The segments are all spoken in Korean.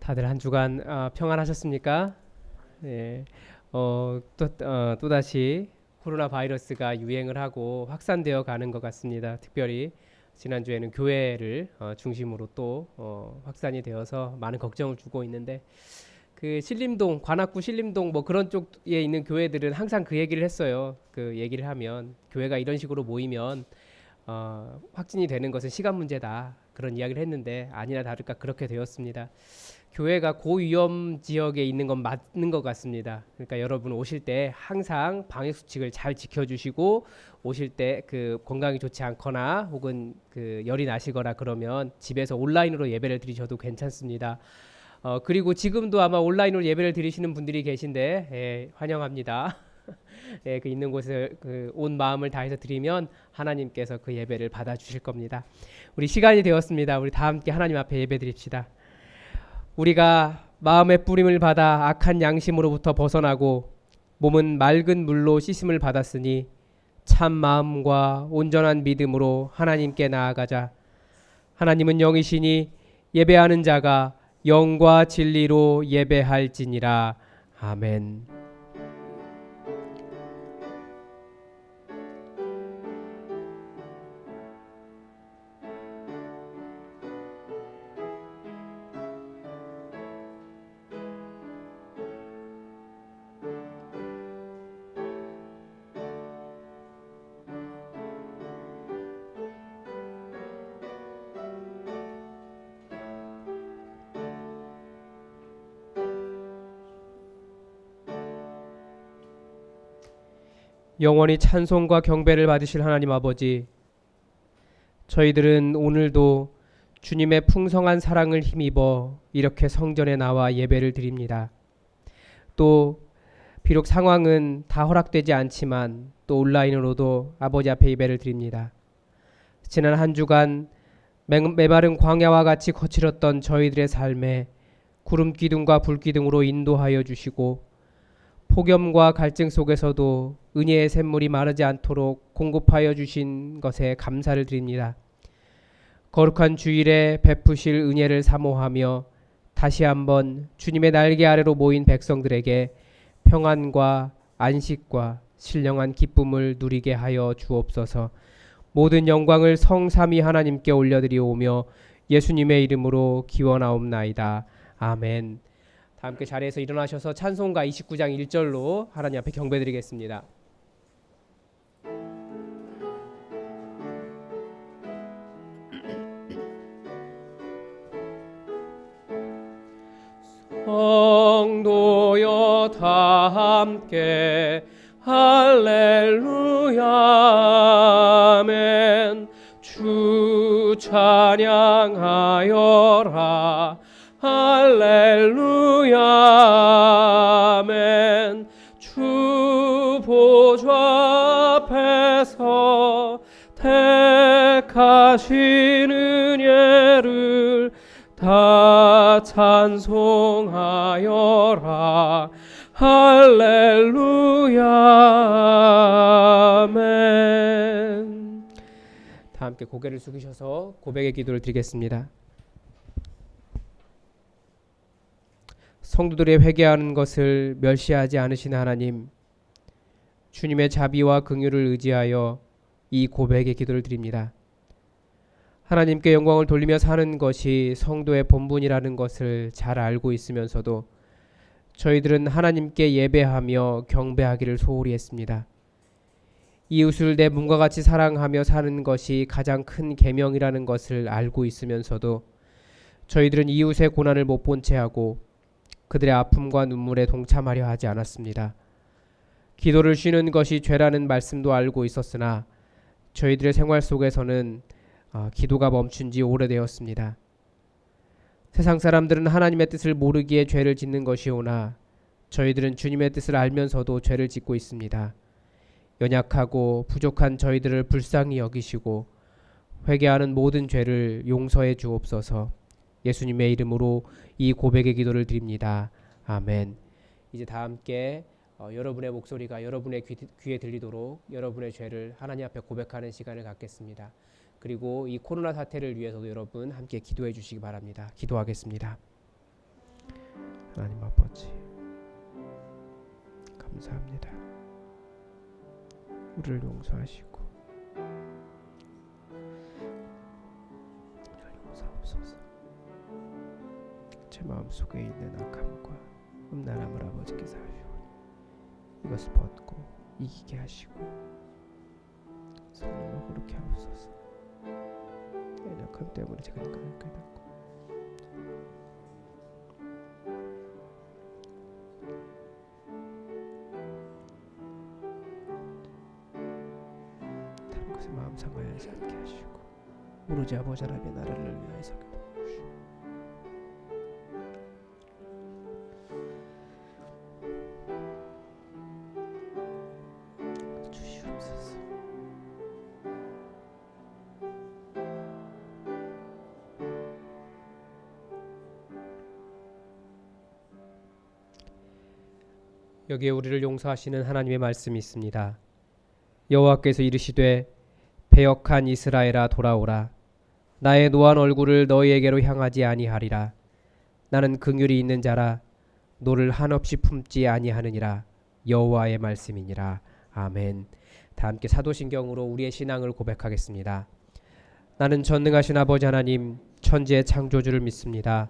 다들 한 주간 평안하셨습니까? 네. 또다시 코로나 바이러스가 유행을 하고 확산되어 가는 것 같습니다. 특별히 지난주에는 교회를 중심으로 또 확산이 되어서 많은 걱정을 주고 있는데, 그 신림동, 관악구 신림동 뭐 그런 쪽에 있는 교회들은 항상 그 얘기를 했어요. 그 얘기를 하면 교회가 이런 식으로 모이면 확진이 되는 것은 시간 문제다, 그런 이야기를 했는데 아니나 다를까 그렇게 되었습니다. 교회가 고위험 지역에 있는 건 맞는 것 같습니다. 그러니까 여러분 오실 때 항상 방역 수칙을 잘 지켜주시고, 오실 때 그 건강이 좋지 않거나 혹은 그 열이 나시거나 그러면 집에서 온라인으로 예배를 드리셔도 괜찮습니다. 그리고 지금도 아마 온라인으로 예배를 드리시는 분들이 계신데, 환영합니다. 그 있는 곳에 온 마음을 다해서 드리면 하나님께서 그 예배를 받아주실 겁니다. 우리 시간이 되었습니다. 우리 다 함께 하나님 앞에 예배 드립시다. 우리가 마음의 뿌림을 받아 악한 양심으로부터 벗어나고 몸은 맑은 물로 씻음을 받았으니 참 마음과 온전한 믿음으로 하나님께 나아가자. 하나님은 영이시니 예배하는 자가 영과 진리로 예배할지니라. 아멘. 영원히 찬송과 경배를 받으실 하나님 아버지, 저희들은 오늘도 주님의 풍성한 사랑을 힘입어 이렇게 성전에 나와 예배를 드립니다. 또 비록 상황은 다 허락되지 않지만 또 온라인으로도 아버지 앞에 예배를 드립니다. 지난 한 주간 메마른 광야와 같이 거칠었던 저희들의 삶에 구름 기둥과 불 기둥으로 인도하여 주시고, 폭염과 갈증 속에서도 은혜의 샘물이 마르지 않도록 공급하여 주신 것에 감사를 드립니다. 거룩한 주일에 베푸실 은혜를 사모하며 다시 한번 주님의 날개 아래로 모인 백성들에게 평안과 안식과 신령한 기쁨을 누리게 하여 주옵소서. 모든 영광을 성삼위 하나님께 올려드리오며 예수님의 이름으로 기원하옵나이다. 아멘. 다 함께 자리에서 일어나셔서 찬송가 29장 1절로 하나님 앞에 경배드리겠습니다. 성도여 다 함께 할렐루야 아멘. 주 찬양하여라 할렐루야 아멘. 주 보좌 앞에서 택하신 은혜를 다 찬송하여라 할렐루야 아멘. 다 함께 고개를 숙이셔서 고백의 기도를 드리겠습니다. 성도들의 회개하는 것을 멸시하지 않으신 하나님, 주님의 자비와 긍휼을 의지하여 이 고백의 기도를 드립니다. 하나님께 영광을 돌리며 사는 것이 성도의 본분이라는 것을 잘 알고 있으면서도 저희들은 하나님께 예배하며 경배하기를 소홀히 했습니다. 이웃을 내 몸과 같이 사랑하며 사는 것이 가장 큰 계명이라는 것을 알고 있으면서도 저희들은 이웃의 고난을 못 본 채 하고 그들의 아픔과 눈물에 동참하려 하지 않았습니다. 기도를 쉬는 것이 죄라는 말씀도 알고 있었으나 저희들의 생활 속에서는 기도가 멈춘 지 오래되었습니다. 세상 사람들은 하나님의 뜻을 모르기에 죄를 짓는 것이오나 저희들은 주님의 뜻을 알면서도 죄를 짓고 있습니다. 연약하고 부족한 저희들을 불쌍히 여기시고 회개하는 모든 죄를 용서해 주옵소서. 예수님의 이름으로 이 고백의 기도를 드립니다. 아멘. 이제 다 함께 여러분의 목소리가 여러분의 귀에 들리도록 여러분의 죄를 하나님 앞에 고백하는 시간을 갖겠습니다. 그리고 이 코로나 사태를 위해서도 여러분 함께 기도해 주시기 바랍니다. 기도하겠습니다. 하나님 아버지 감사합니다. 우리를 용서하시고 우리를 용서하옵소서. 제 마음속에 있는 악함과 음란함을 아버지께서 하시오니 이것을 벗고 이기게 하시고 성령을 거룩히 하옵소서. 연약함 때문에 제가 인간을 깨닫고 다른 것에 마음 상하지 않게 하시고 오로지 아버지 하나님의 나라를 위하여서 주시옵소서. 여기에 우리를 용서하시는 하나님의 말씀이 있습니다. 여호와께서 이르시되 배역한 이스라엘아 돌아오라. 나의 노한 얼굴을 너희에게로 향하지 아니하리라. 나는 긍휼이 있는 자라 노를 한없이 품지 아니하느니라. 여호와의 말씀이니라. 아멘. 다 함께 사도신경으로 우리의 신앙을 고백하겠습니다. 나는 전능하신 아버지 하나님 천지의 창조주를 믿습니다.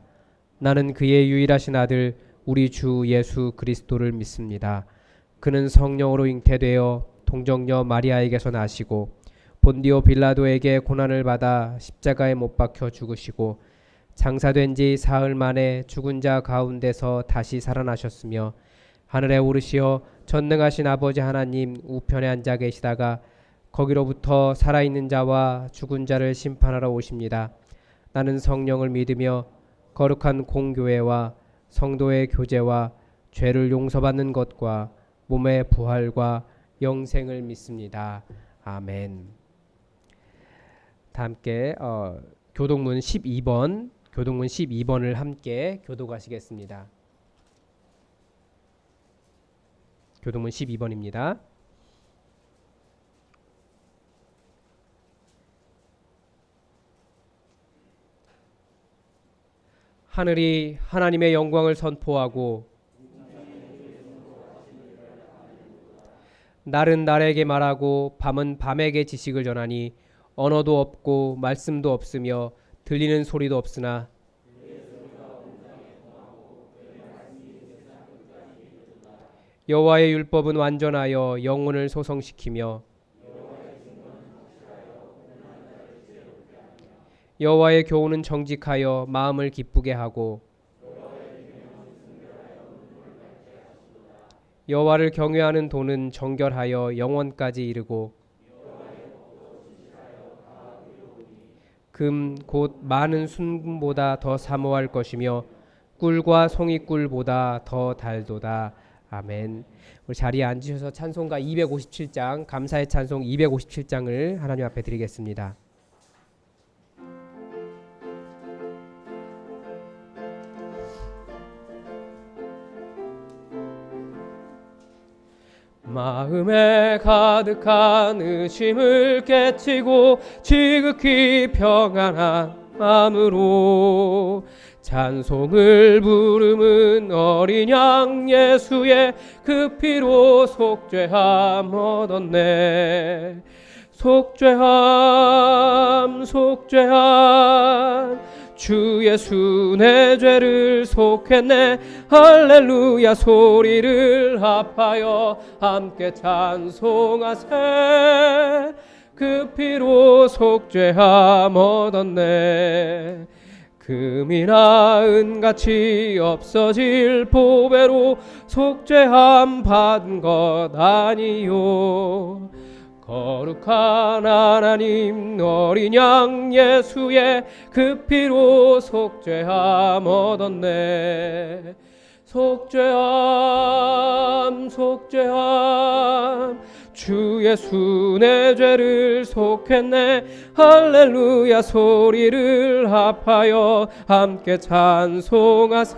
나는 그의 유일하신 아들 우리 주 예수 그리스도를 믿습니다. 그는 성령으로 잉태되어 동정녀 마리아에게서 나시고 본디오 빌라도에게 고난을 받아 십자가에 못 박혀 죽으시고 장사된 지 사흘 만에 죽은 자 가운데서 다시 살아나셨으며 하늘에 오르시어 전능하신 아버지 하나님 우편에 앉아 계시다가 거기로부터 살아있는 자와 죽은 자를 심판하러 오십니다. 나는 성령을 믿으며 거룩한 공교회와 성도의 교제와 죄를 용서받는 것과 몸의 부활과 영생을 믿습니다. 아멘. 다 함께 교동문 12번을 함께 교독하시겠습니다. 교동문 12번입니다. 하늘이 하나님의 영광을 선포하고 날은 날에게 말하고 밤은 밤에게 지식을 전하니 언어도 없고 말씀도 없으며 들리는 소리도 없으나 여호와의 율법은 완전하여 영혼을 소성시키며 여호와의 교훈은 정직하여 마음을 기쁘게 하고 여호와를 경외하는 도는 정결하여 영원까지 이르고 금 곧 많은 순금보다 더 사모할 것이며 꿀과 송이꿀보다 더 달도다. 아멘. 우리 자리에 앉으셔서 찬송가 257장 감사의 찬송 257장을 하나님 앞에 드리겠습니다. 마음에 가득한 의심을 깨치고 지극히 평안한 마음으로 찬송을 부름은 어린 양 예수의 그 피로 속죄함 얻었네. 속죄함 속죄함 주 예수 내 죄를 속했네. 할렐루야 소리를 합하여 함께 찬송하세. 그 피로 속죄함 얻었네. 금이나 은같이 없어질 보배로 속죄함 받은 것 아니요. 거룩한 하나님 어린 양 예수의 그 피로 속죄함 얻었네. 속죄함 속죄함 주 예수 내 죄를 속했네. 할렐루야 소리를 합하여 함께 찬송하세.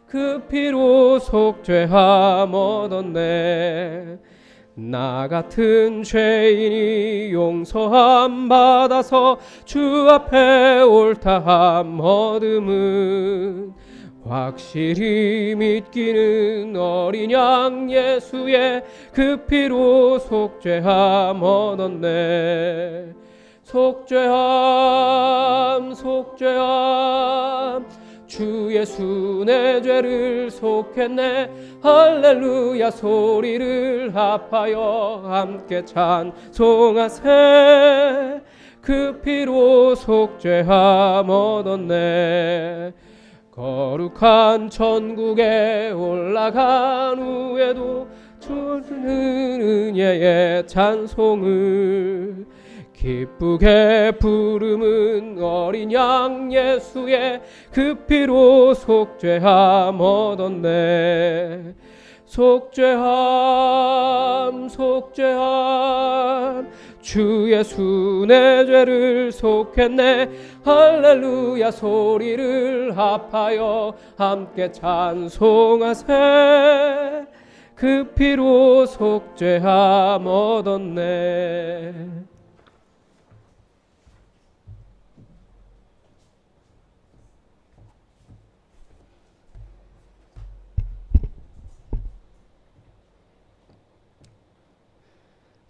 그 피로 속죄함 얻었네. 나 같은 죄인이 용서함 받아서 주 앞에 옳다함 얻음은 확실히 믿기는 어린 양 예수의 그 피로 속죄함 얻었네. 속죄함 속죄함 주 예수 내 죄를 속했네. 할렐루야 소리를 합하여 함께 찬송하세. 그 피로 속죄함 얻었네. 거룩한 천국에 올라간 후에도 주는 은혜의 찬송을 기쁘게 부름은 어린 양 예수의 그 피로 속죄함 얻었네. 속죄함 속죄함 주 예수 내 죄를 속했네. 할렐루야 소리를 합하여 함께 찬송하세. 그 피로 속죄함 얻었네.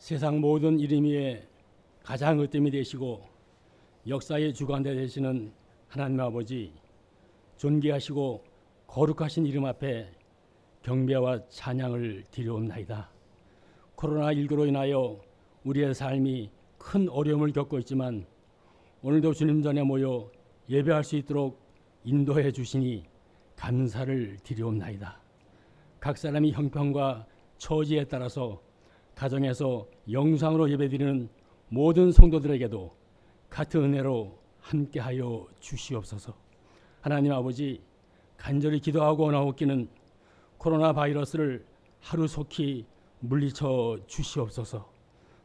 세상 모든 이름 위에 가장 으뜸이 되시고 역사의 주관자 되시는 하나님 아버지, 존귀하시고 거룩하신 이름 앞에 경배와 찬양을 드려옵나이다. 코로나19로 인하여 우리의 삶이 큰 어려움을 겪고 있지만 오늘도 주님 전에 모여 예배할 수 있도록 인도해 주시니 감사를 드려옵나이다. 각 사람이 형편과 처지에 따라서 가정에서 영상으로 예배드리는 모든 성도들에게도 같은 은혜로 함께하여 주시옵소서. 하나님 아버지, 간절히 기도하고 나오기는 코로나 바이러스를 하루속히 물리쳐 주시옵소서.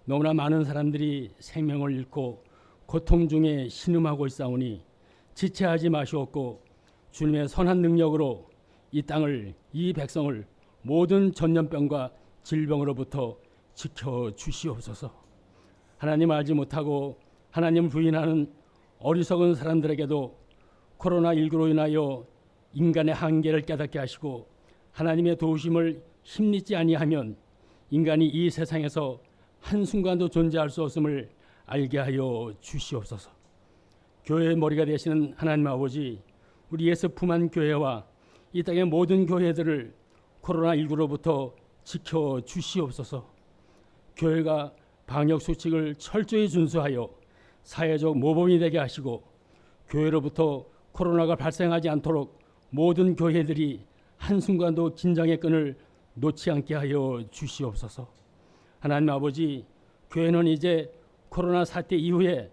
너무나 많은 사람들이 생명을 잃고 고통 중에 신음하고 있사오니 지체하지 마시옵고 주님의 선한 능력으로 이 땅을, 이 백성을 모든 전염병과 질병으로부터 지켜주시옵소서. 하나님 알지 못하고 하나님을 부인하는 어리석은 사람들에게도 코로나19로 인하여 인간의 한계를 깨닫게 하시고 하나님의 도우심을 힘입지 아니하면 인간이 이 세상에서 한순간도 존재할 수 없음을 알게 하여 주시옵소서. 교회의 머리가 되시는 하나님 아버지, 우리 예수 품한 교회와 이 땅의 모든 교회들을 코로나19로부터 지켜주시옵소서. 교회가 방역수칙을 철저히 준수하여 사회적 모범이 되게 하시고 교회로부터 코로나가 발생하지 않도록 모든 교회들이 한순간도 긴장의 끈을 놓지 않게 하여 주시옵소서. 하나님 아버지, 교회는 이제 코로나 사태 이후에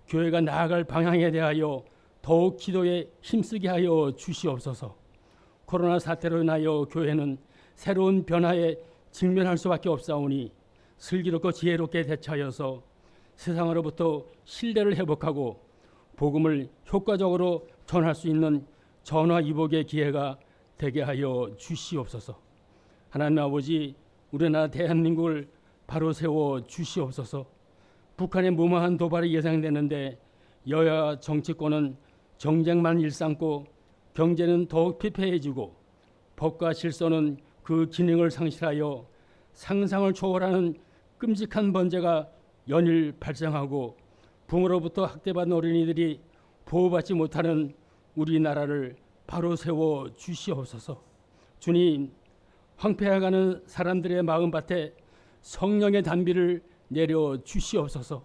교회가 나아갈 방향에 대하여 더욱 기도에 힘쓰게 하여 주시옵소서. 코로나 사태로 인하여 교회는 새로운 변화에 직면할 수밖에 없사오니 슬기롭고 지혜롭게 대처하여서 세상으로부터 신뢰를 회복하고 복음을 효과적으로 전할 수 있는 전화위복의 기회가 되게 하여 주시옵소서. 하나님 아버지, 우리나라 대한민국을 바로 세워 주시옵소서. 북한의 무모한 도발이 예상되는데 여야 정치권은 정쟁만 일삼고 경제는 더욱 피폐해지고 법과 질서는 그 기능을 상실하여 상상을 초월하는 끔찍한 번제가 연일 발생하고 부모로부터 학대받은 어린이들이 보호받지 못하는 우리나라를 바로 세워 주시옵소서. 주님, 황폐해가는 사람들의 마음밭에 성령의 단비를 내려 주시옵소서.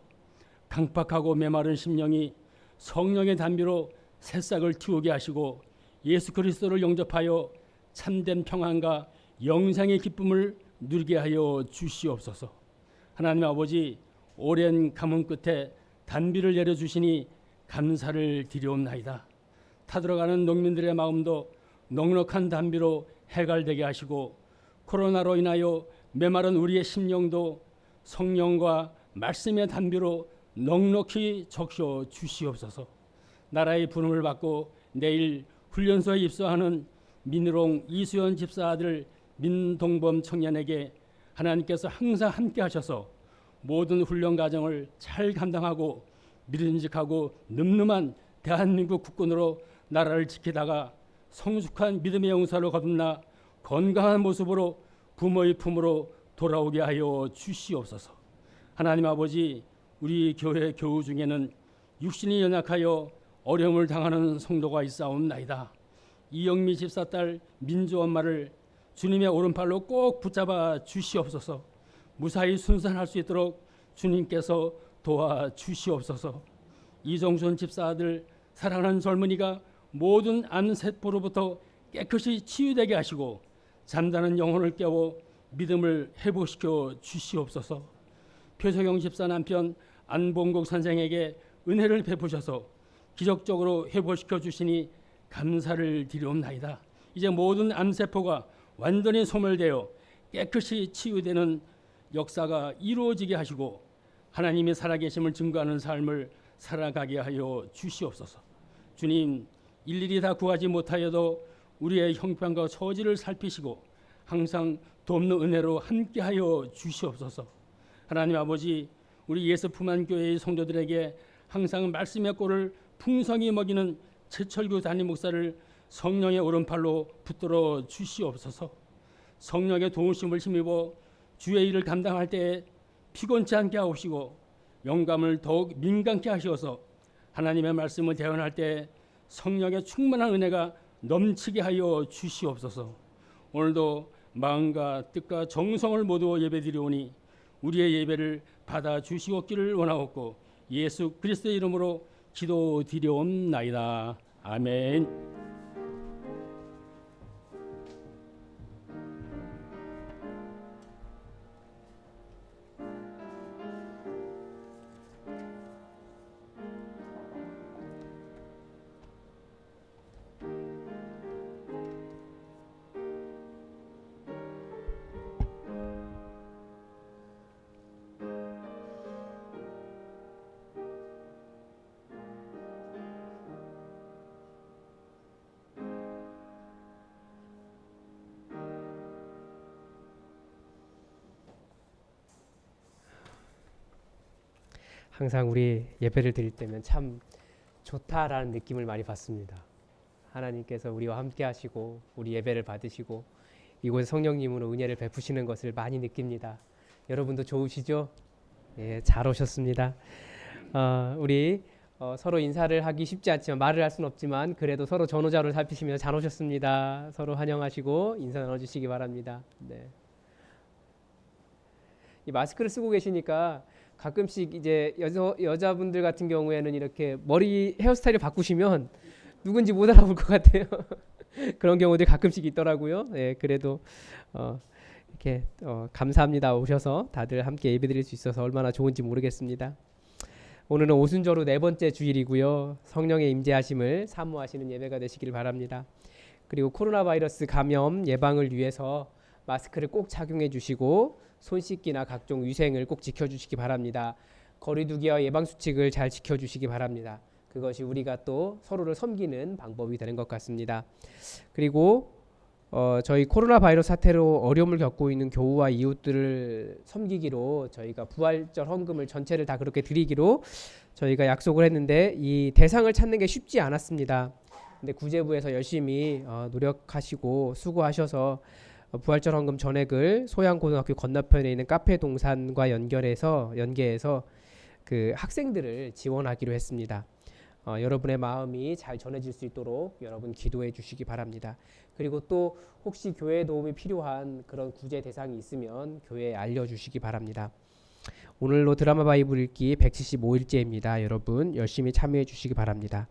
강팍하고 메마른 심령이 성령의 단비로 새싹을 틔우게 하시고 예수 그리스도를 영접하여 참된 평안과 영생의 기쁨을 누리게 하여 주시옵소서. 하나님 아버지, 오랜 가뭄 끝에 단비를 내려주시니 감사를 드리옵나이다. 타들어가는 농민들의 마음도 넉넉한 단비로 해갈되게 하시고 코로나로 인하여 메마른 우리의 심령도 성령과 말씀의 단비로 넉넉히 적셔 주시옵소서. 나라의 부름을 받고 내일 훈련소에 입소하는 민우롱 이수연 집사 아들 민동범 청년에게 하나님께서 항상 함께 하셔서 모든 훈련 과정을 잘 감당하고 믿음직하고 늠름한 대한민국 국군으로 나라를 지키다가 성숙한 믿음의 영사로 거듭나 건강한 모습으로 부모의 품으로 돌아오게 하여 주시옵소서. 하나님 아버지, 우리 교회 교우 중에는 육신이 연약하여 어려움을 당하는 성도가 있사옵나이다. 이영미 집사 딸 민주 엄마를 주님의 오른팔로 꼭 붙잡아 주시옵소서. 무사히 순산할 수 있도록 주님께서 도와주시옵소서. 이정순 집사 아들 사랑하는 젊은이가 모든 암세포로부터 깨끗이 치유되게 하시고 잠자는 영혼을 깨워 믿음을 회복시켜 주시옵소서. 표석영 집사 남편 안봉국 선생에게 은혜를 베푸셔서 기적적으로 회복시켜 주시니 감사를 드리옵나이다. 이제 모든 암세포가 완전히 소멸되어 깨끗이 치유되는 역사가 이루어지게 하시고 하나님의 살아계심을 증거하는 삶을 살아가게 하여 주시옵소서. 주님, 일일이 다 구하지 못하여도 우리의 형편과 처지를 살피시고 항상 돕는 은혜로 함께하여 주시옵소서. 하나님 아버지, 우리 예수 품안 교회의 성도들에게 항상 말씀의 꼴을 풍성히 먹이는 최철규 담임 목사를 성령의 오른팔로 붙들어 주시옵소서. 성령의 도우심을 힘입어 주의 일을 감당할 때에 피곤치 않게 하옵시고 영감을 더욱 민감케 하시어서 하나님의 말씀을 대언할 때 성령의 충만한 은혜가 넘치게 하여 주시옵소서. 오늘도 마음과 뜻과 정성을 모두 예배드리오니 우리의 예배를 받아 주시옵기를 원하옵고 예수 그리스도의 이름으로 기도드리옵나이다. 아멘. 항상 우리 예배를 드릴 때면 참 좋다라는 느낌을 많이 받습니다. 하나님께서 우리와 함께 하시고 우리 예배를 받으시고 이곳에 성령님으로 은혜를 베푸시는 것을 많이 느낍니다. 여러분도 좋으시죠? 예, 잘 오셨습니다. 우리 서로 인사를 하기 쉽지 않지만 말을 할 수는 없지만 그래도 서로 전후좌우를 살피시면서 잘 오셨습니다. 서로 환영하시고 인사 나눠주시기 바랍니다. 네. 이 마스크를 쓰고 계시니까 가끔씩 이제 여자분들 같은 경우에는 이렇게 머리 헤어스타일을 바꾸시면 누군지 못 알아볼 것 같아요. 그런 경우들이 가끔씩 있더라고요. 예, 그래도 이렇게 감사합니다. 오셔서 다들 함께 예배드릴 수 있어서 얼마나 좋은지 모르겠습니다. 오늘은 오순절후 4번째 주일이고요. 성령의 임재하심을 사모하시는 예배가 되시길 바랍니다. 그리고 코로나 바이러스 감염 예방을 위해서 마스크를 꼭 착용해 주시고 손 씻기나 각종 위생을 꼭 지켜주시기 바랍니다. 거리두기와 예방수칙을 잘 지켜주시기 바랍니다. 그것이 우리가 또 서로를 섬기는 방법이 되는 것 같습니다. 그리고 저희 코로나 바이러스 사태로 어려움을 겪고 있는 교우와 이웃들을 섬기기로 저희가 부활절 헌금을 전체를 다 그렇게 드리기로 저희가 약속을 했는데 이 대상을 찾는 게 쉽지 않았습니다. 근데 구제부에서 열심히 노력하시고 수고하셔서 부활절 헌금 전액을 소양고등학교 건너편에 있는 카페 동산과 연계해서 그 학생들을 지원하기로 했습니다. 여러분의 마음이 잘 전해질 수 있도록 여러분 기도해 주시기 바랍니다. 그리고 또 혹시 교회 도움이 필요한 그런 구제 대상이 있으면 교회에 알려주시기 바랍니다. 오늘로 드라마 바이블 읽기 175일째입니다. 여러분 열심히 참여해 주시기 바랍니다.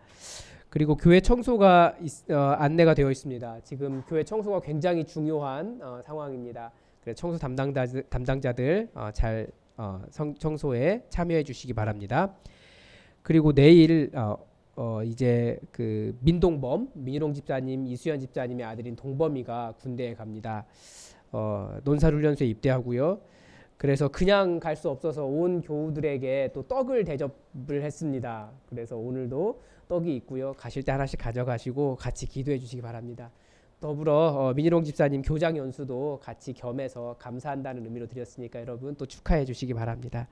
그리고 교회 청소가 안내가 되어 있습니다. 지금 교회 청소가 굉장히 중요한 상황입니다. 그래서 청소 담당자들 잘 청소에 참여해 주시기 바랍니다. 그리고 내일 이제 그 민희롱 집사님, 이수연 집사님의 아들인 동범이가 군대에 갑니다. 논사훈련소에 입대하고요. 그래서 그냥 갈 수 없어서 온 교우들에게 또 떡을 대접을 했습니다. 그래서 오늘도 떡이 있고요. 가실 때 하나씩 가져가시고 같이 기도해 주시기 바랍니다. 더불어 민희롱 집사님 교장 연수도 같이 겸해서 감사한다는 의미로 드렸으니까 여러분 또 축하해 주시기 바랍니다.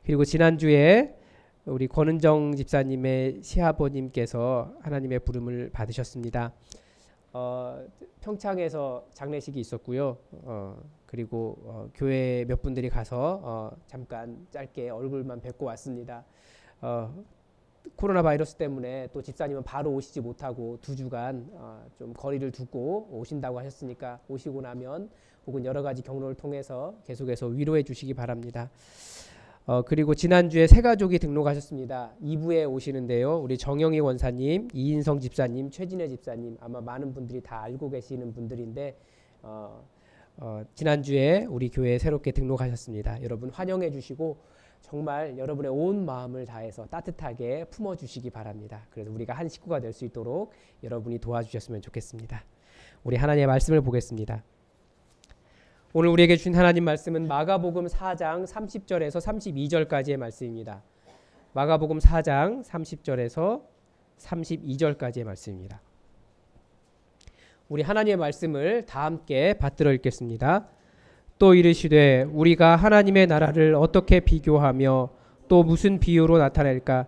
그리고 지난주에 우리 권은정 집사님의 시아버님께서 하나님의 부름을 받으셨습니다. 평창에서 장례식이 있었고요. 그리고 교회 몇 분들이 가서 잠깐 짧게 얼굴만 뵙고 왔습니다. 코로나 바이러스 때문에 또 집사님은 바로 오시지 못하고 2주간 좀 거리를 두고 오신다고 하셨으니까 오시고 나면 혹은 여러 가지 경로를 통해서 계속해서 위로해 주시기 바랍니다. 그리고 지난주에 세 가족이 등록하셨습니다. 2부에 오시는데요. 우리 정영희 원사님, 이인성 집사님, 최진혜 집사님, 아마 많은 분들이 다 알고 계시는 분들인데 지난주에 우리 교회에 새롭게 등록하셨습니다. 여러분 환영해 주시고 정말 여러분의 온 마음을 다해서 따뜻하게 품어주시기 바랍니다. 그래서 우리가 한 식구가 될 수 있도록 여러분이 도와주셨으면 좋겠습니다. 우리 하나님의 말씀을 보겠습니다. 오늘 우리에게 주신 하나님 말씀은 마가복음 4장 30절에서 32절까지의 말씀입니다. 마가복음 4장 30절에서 32절까지의 말씀입니다. 우리 하나님의 말씀을 다 함께 받들어 읽겠습니다. 또 이르시되 우리가 하나님의 나라를 어떻게 비교하며 또 무슨 비유로 나타낼까?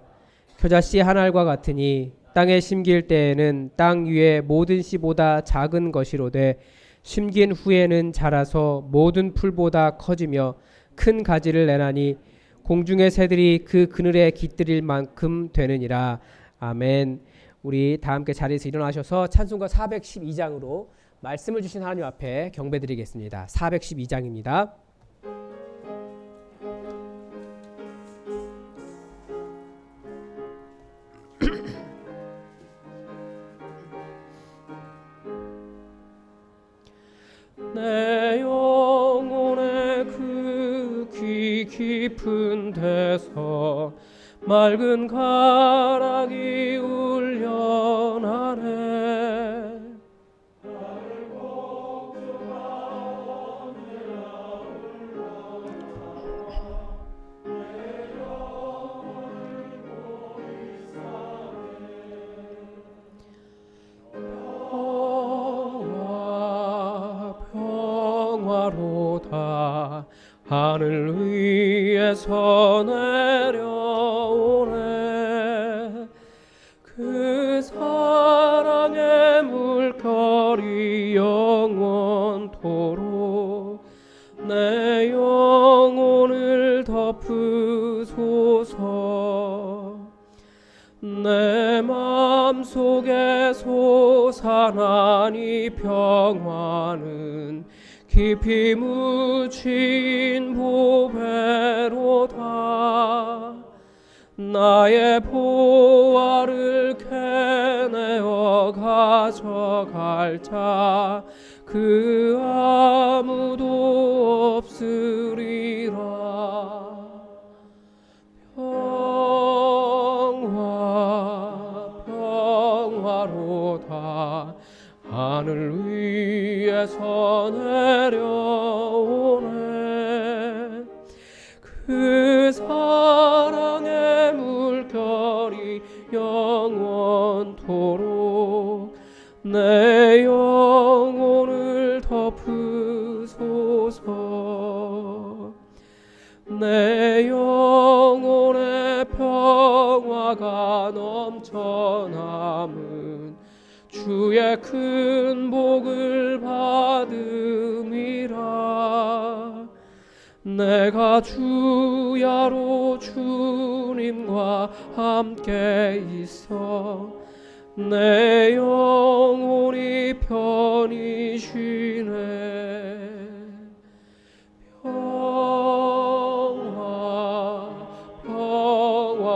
겨자씨 한 알과 같으니 땅에 심길 때에는 땅 위의 모든 씨보다 작은 것이로되 심긴 후에는 자라서 모든 풀보다 커지며 큰 가지를 내나니 공중의 새들이 그 그늘에 깃들일 만큼 되느니라. 아멘. 우리 다 함께 자리에서 일어나셔서 찬송가 412장으로 말씀을 주신 하나님 앞에 경배드리겠습니다. 412장입니다. 내 영혼의 그 귀 깊은 데서 맑은 가락이 울려나네. 평화로다 하늘 위에서 내려오네. 그 사랑의 물결이 영원토록 내 영혼을 덮으소서. 내 맘속에 솟아나니 평화는 깊이 묻힌 보배로다. 나의 보화를 캐내어 가져갈 자 그 아무도 없으리라. 평화로다 하늘 위에서 내려오네. 그 사랑의 물결이 영원토록 내 영혼을 덮으소서. 내 영혼의 평화가 넘쳐남은 주의 큰 복을 받음이라. 내가 주야로 주님과 함께 있어 내 영혼이 편히 쉬네.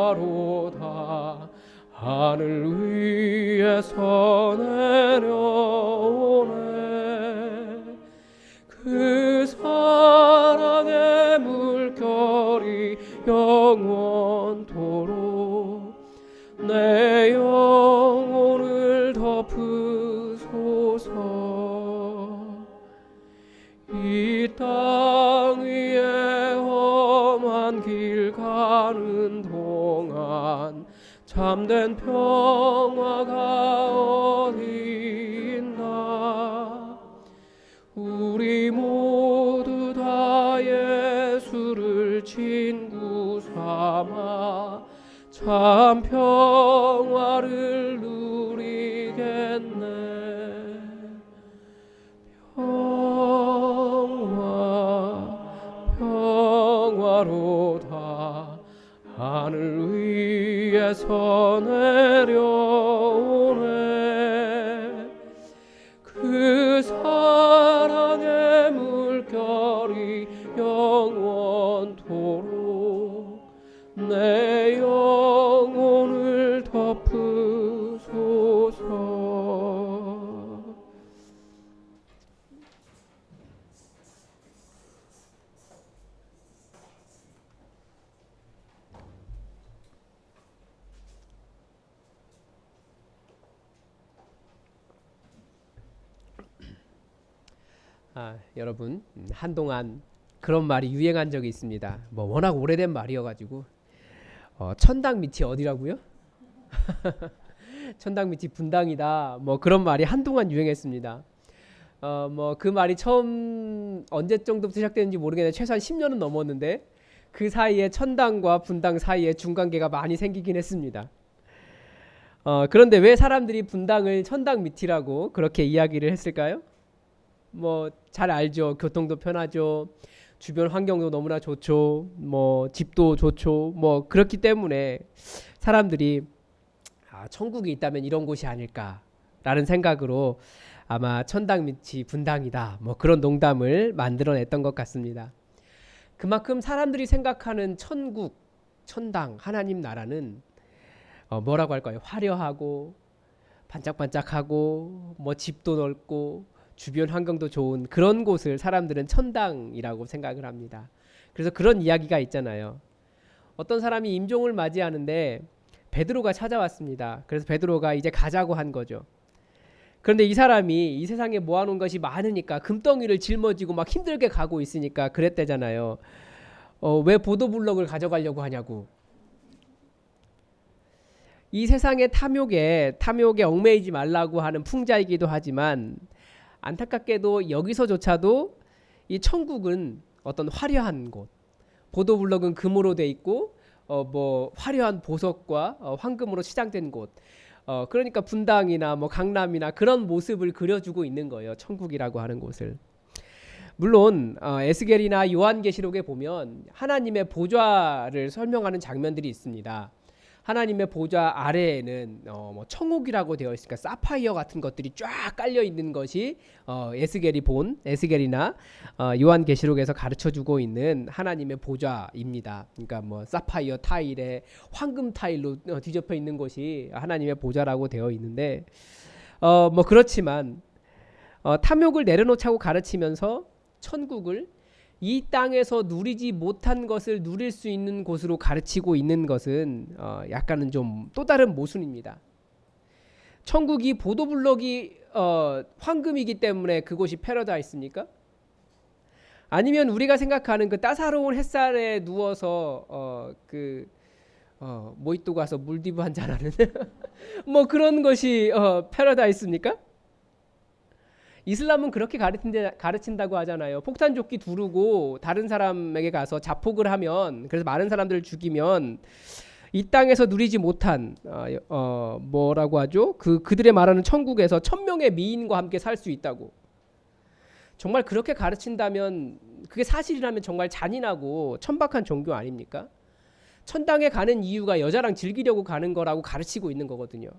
평화로다 하늘 위에서 내려오네. 그 사랑의 물결이 영원토록 내 영혼을 덮으소서. 이 땅 위에 험한 길 가는 동안 참된 평화가 어디 있나. 우리 모두 다 예수를 친구 삼아 참 평화를 누리겠네. 평화로다 하늘 위에서 내려오네. 그 사랑의 물결이 영원토록 내 영혼을 덮으소서. 여러분, 한동안 그런 말이 유행한 적이 있습니다. 뭐 워낙 오래된 말이어가지고 천당 밑이 어디라고요? 천당 밑이 분당이다. 뭐 그런 말이 한동안 유행했습니다. 뭐 그 말이 처음 언제 정도부터 시작됐는지 모르겠는데 최소한 10년은 넘었는데 그 사이에 천당과 분당 사이에 중간계가 많이 생기긴 했습니다. 그런데 왜 사람들이 분당을 천당 밑이라고 그렇게 이야기를 했을까요? 뭐 잘 알죠. 교통도 편하죠. 주변 환경도 너무나 좋죠. 뭐 집도 좋죠. 뭐 그렇기 때문에 사람들이 천국이 있다면 이런 곳이 아닐까라는 생각으로 아마 천당 밑이 분당이다. 뭐 그런 농담을 만들어냈던 것 같습니다. 그만큼 사람들이 생각하는 천국, 천당, 하나님 나라는 뭐라고 할까요? 화려하고 반짝반짝하고 뭐 집도 넓고 주변 환경도 좋은 그런 곳을 사람들은 천당이라고 생각을 합니다. 그래서 그런 이야기가 있잖아요. 어떤 사람이 임종을 맞이하는데 베드로가 찾아왔습니다. 그래서 베드로가 이제 가자고 한 거죠. 그런데 이 사람이 이 세상에 모아놓은 것이 많으니까 금덩이를 짊어지고 막 힘들게 가고 있으니까 그랬대잖아요. 왜 보도블럭을 가져가려고 하냐고. 이 세상의 탐욕에 얽매이지 말라고 하는 풍자이기도 하지만 안타깝게도 여기서조차도 이 천국은 어떤 화려한 곳, 보도블럭은 금으로 돼 있고 뭐 화려한 보석과 황금으로 치장된 곳, 그러니까 분당이나 뭐 강남이나 그런 모습을 그려주고 있는 거예요. 천국이라고 하는 곳을. 물론 에스겔이나 요한계시록에 보면 하나님의 보좌를 설명하는 장면들이 있습니다. 하나님의 보좌 아래에는 뭐 청옥이라고 되어 있으니까 사파이어 같은 것들이 쫙 깔려 있는 것이 에스겔이나 요한계시록에서 가르쳐주고 있는 하나님의 보좌입니다. 그러니까 뭐 사파이어 타일에 황금 타일로 뒤덮여 있는 것이 하나님의 보좌라고 되어 있는데 뭐 그렇지만 탐욕을 내려놓자고 가르치면서 천국을 이 땅에서 누리지 못한 것을 누릴 수 있는 곳으로 가르치고 있는 것은 약간은 좀 또 다른 모순입니다. 천국이 보도블럭이 황금이기 때문에 그곳이 패러다이스입니까? 아니면 우리가 생각하는 그 따사로운 햇살에 누워서 모히또 가서 물디브 한잔 하는 뭐 그런 것이 패러다이스입니까? 이슬람은 그렇게 가르친다고 하잖아요. 폭탄조끼 두르고 다른 사람에게 가서 자폭을 하면, 그래서 많은 사람들을 죽이면 이 땅에서 누리지 못한 뭐라고 하죠? 그들의 말하는 천국에서 1000명의 미인과 함께 살 수 있다고. 정말 그렇게 가르친다면, 그게 사실이라면 정말 잔인하고 천박한 종교 아닙니까? 천당에 가는 이유가 여자랑 즐기려고 가는 거라고 가르치고 있는 거거든요.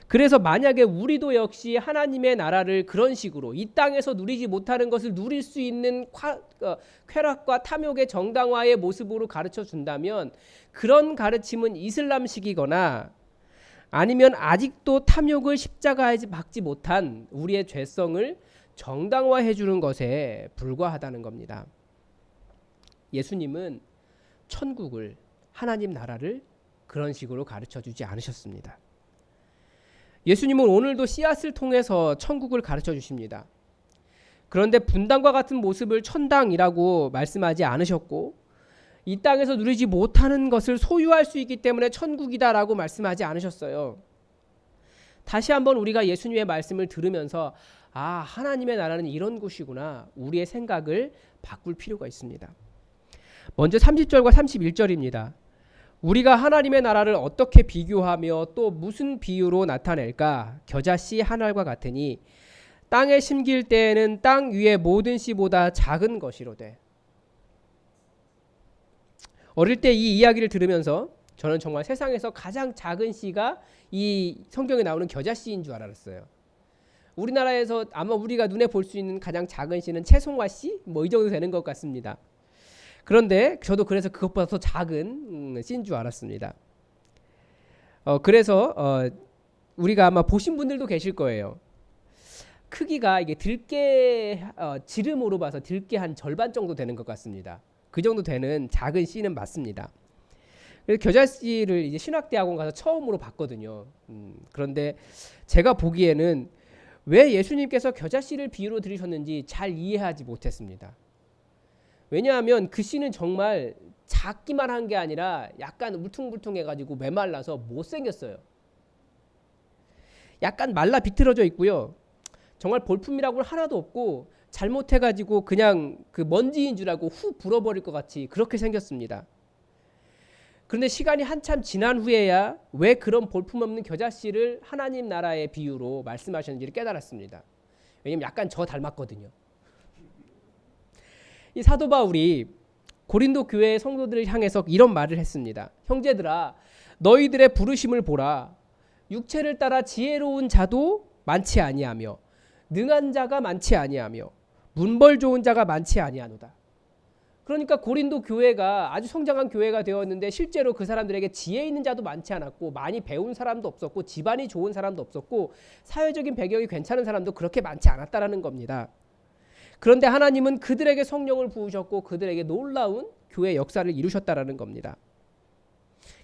그래서 만약에 우리도 역시 하나님의 나라를 그런 식으로 이 땅에서 누리지 못하는 것을 누릴 수 있는 쾌락과 탐욕의 정당화의 모습으로 가르쳐 준다면, 그런 가르침은 이슬람식이거나 아니면 아직도 탐욕을 십자가에 박지 못한 우리의 죄성을 정당화해 주는 것에 불과하다는 겁니다. 예수님은 천국을, 하나님 나라를 그런 식으로 가르쳐 주지 않으셨습니다. 예수님은 오늘도 씨앗을 통해서 천국을 가르쳐 주십니다. 그런데 분당과 같은 모습을 천당이라고 말씀하지 않으셨고, 이 땅에서 누리지 못하는 것을 소유할 수 있기 때문에 천국이다라고 말씀하지 않으셨어요. 다시 한번 우리가 예수님의 말씀을 들으면서 하나님의 나라는 이런 곳이구나, 우리의 생각을 바꿀 필요가 있습니다. 먼저 30절과 31절입니다. 우리가 하나님의 나라를 어떻게 비교하며 또 무슨 비유로 나타낼까? 겨자씨 한 알과 같으니 땅에 심길 때에는 땅 위의 모든 씨보다 작은 것이로되. 어릴 때 이 이야기를 들으면서 저는 정말 세상에서 가장 작은 씨가 이 성경에 나오는 겨자씨인 줄 알았어요. 우리나라에서 아마 우리가 눈에 볼 수 있는 가장 작은 씨는 채송화 씨? 뭐 이 정도 되는 것 같습니다. 그런데 저도 그래서 그것보다 더 작은 씨인 줄 알았습니다. 그래서 우리가 아마 보신 분들도 계실 거예요. 크기가 이게 들깨 지름으로 봐서 들깨 한 절반 정도 되는 것 같습니다. 그 정도 되는 작은 씨는 맞습니다. 그래서 겨자씨를 이제 신학대학원 가서 처음으로 봤거든요. 그런데 제가 보기에는 왜 예수님께서 겨자씨를 비유로 들으셨는지 잘 이해하지 못했습니다. 왜냐하면 그 씨는 정말 작기만 한 게 아니라 약간 울퉁불퉁해가지고 메말라서 못생겼어요. 약간 말라 비틀어져 있고요. 정말 볼품이라고 하나도 없고 잘못해가지고 그냥 그 먼지인 줄 알고 후 불어버릴 것 같이 그렇게 생겼습니다. 그런데 시간이 한참 지난 후에야 왜 그런 볼품없는 겨자씨를 하나님 나라의 비유로 말씀하셨는지를 깨달았습니다. 왜냐면 약간 저 닮았거든요. 이 사도 바울이 고린도 교회의 성도들을 향해서 이런 말을 했습니다. 형제들아, 너희들의 부르심을 보라. 육체를 따라 지혜로운 자도 많지 아니하며 능한 자가 많지 아니하며 문벌 좋은 자가 많지 아니하노다. 그러니까 고린도 교회가 아주 성장한 교회가 되었는데 실제로 그 사람들에게 지혜 있는 자도 많지 않았고 많이 배운 사람도 없었고 집안이 좋은 사람도 없었고 사회적인 배경이 괜찮은 사람도 그렇게 많지 않았다라는 겁니다. 그런데 하나님은 그들에게 성령을 부으셨고 그들에게 놀라운 교회 역사를 이루셨다라는 겁니다.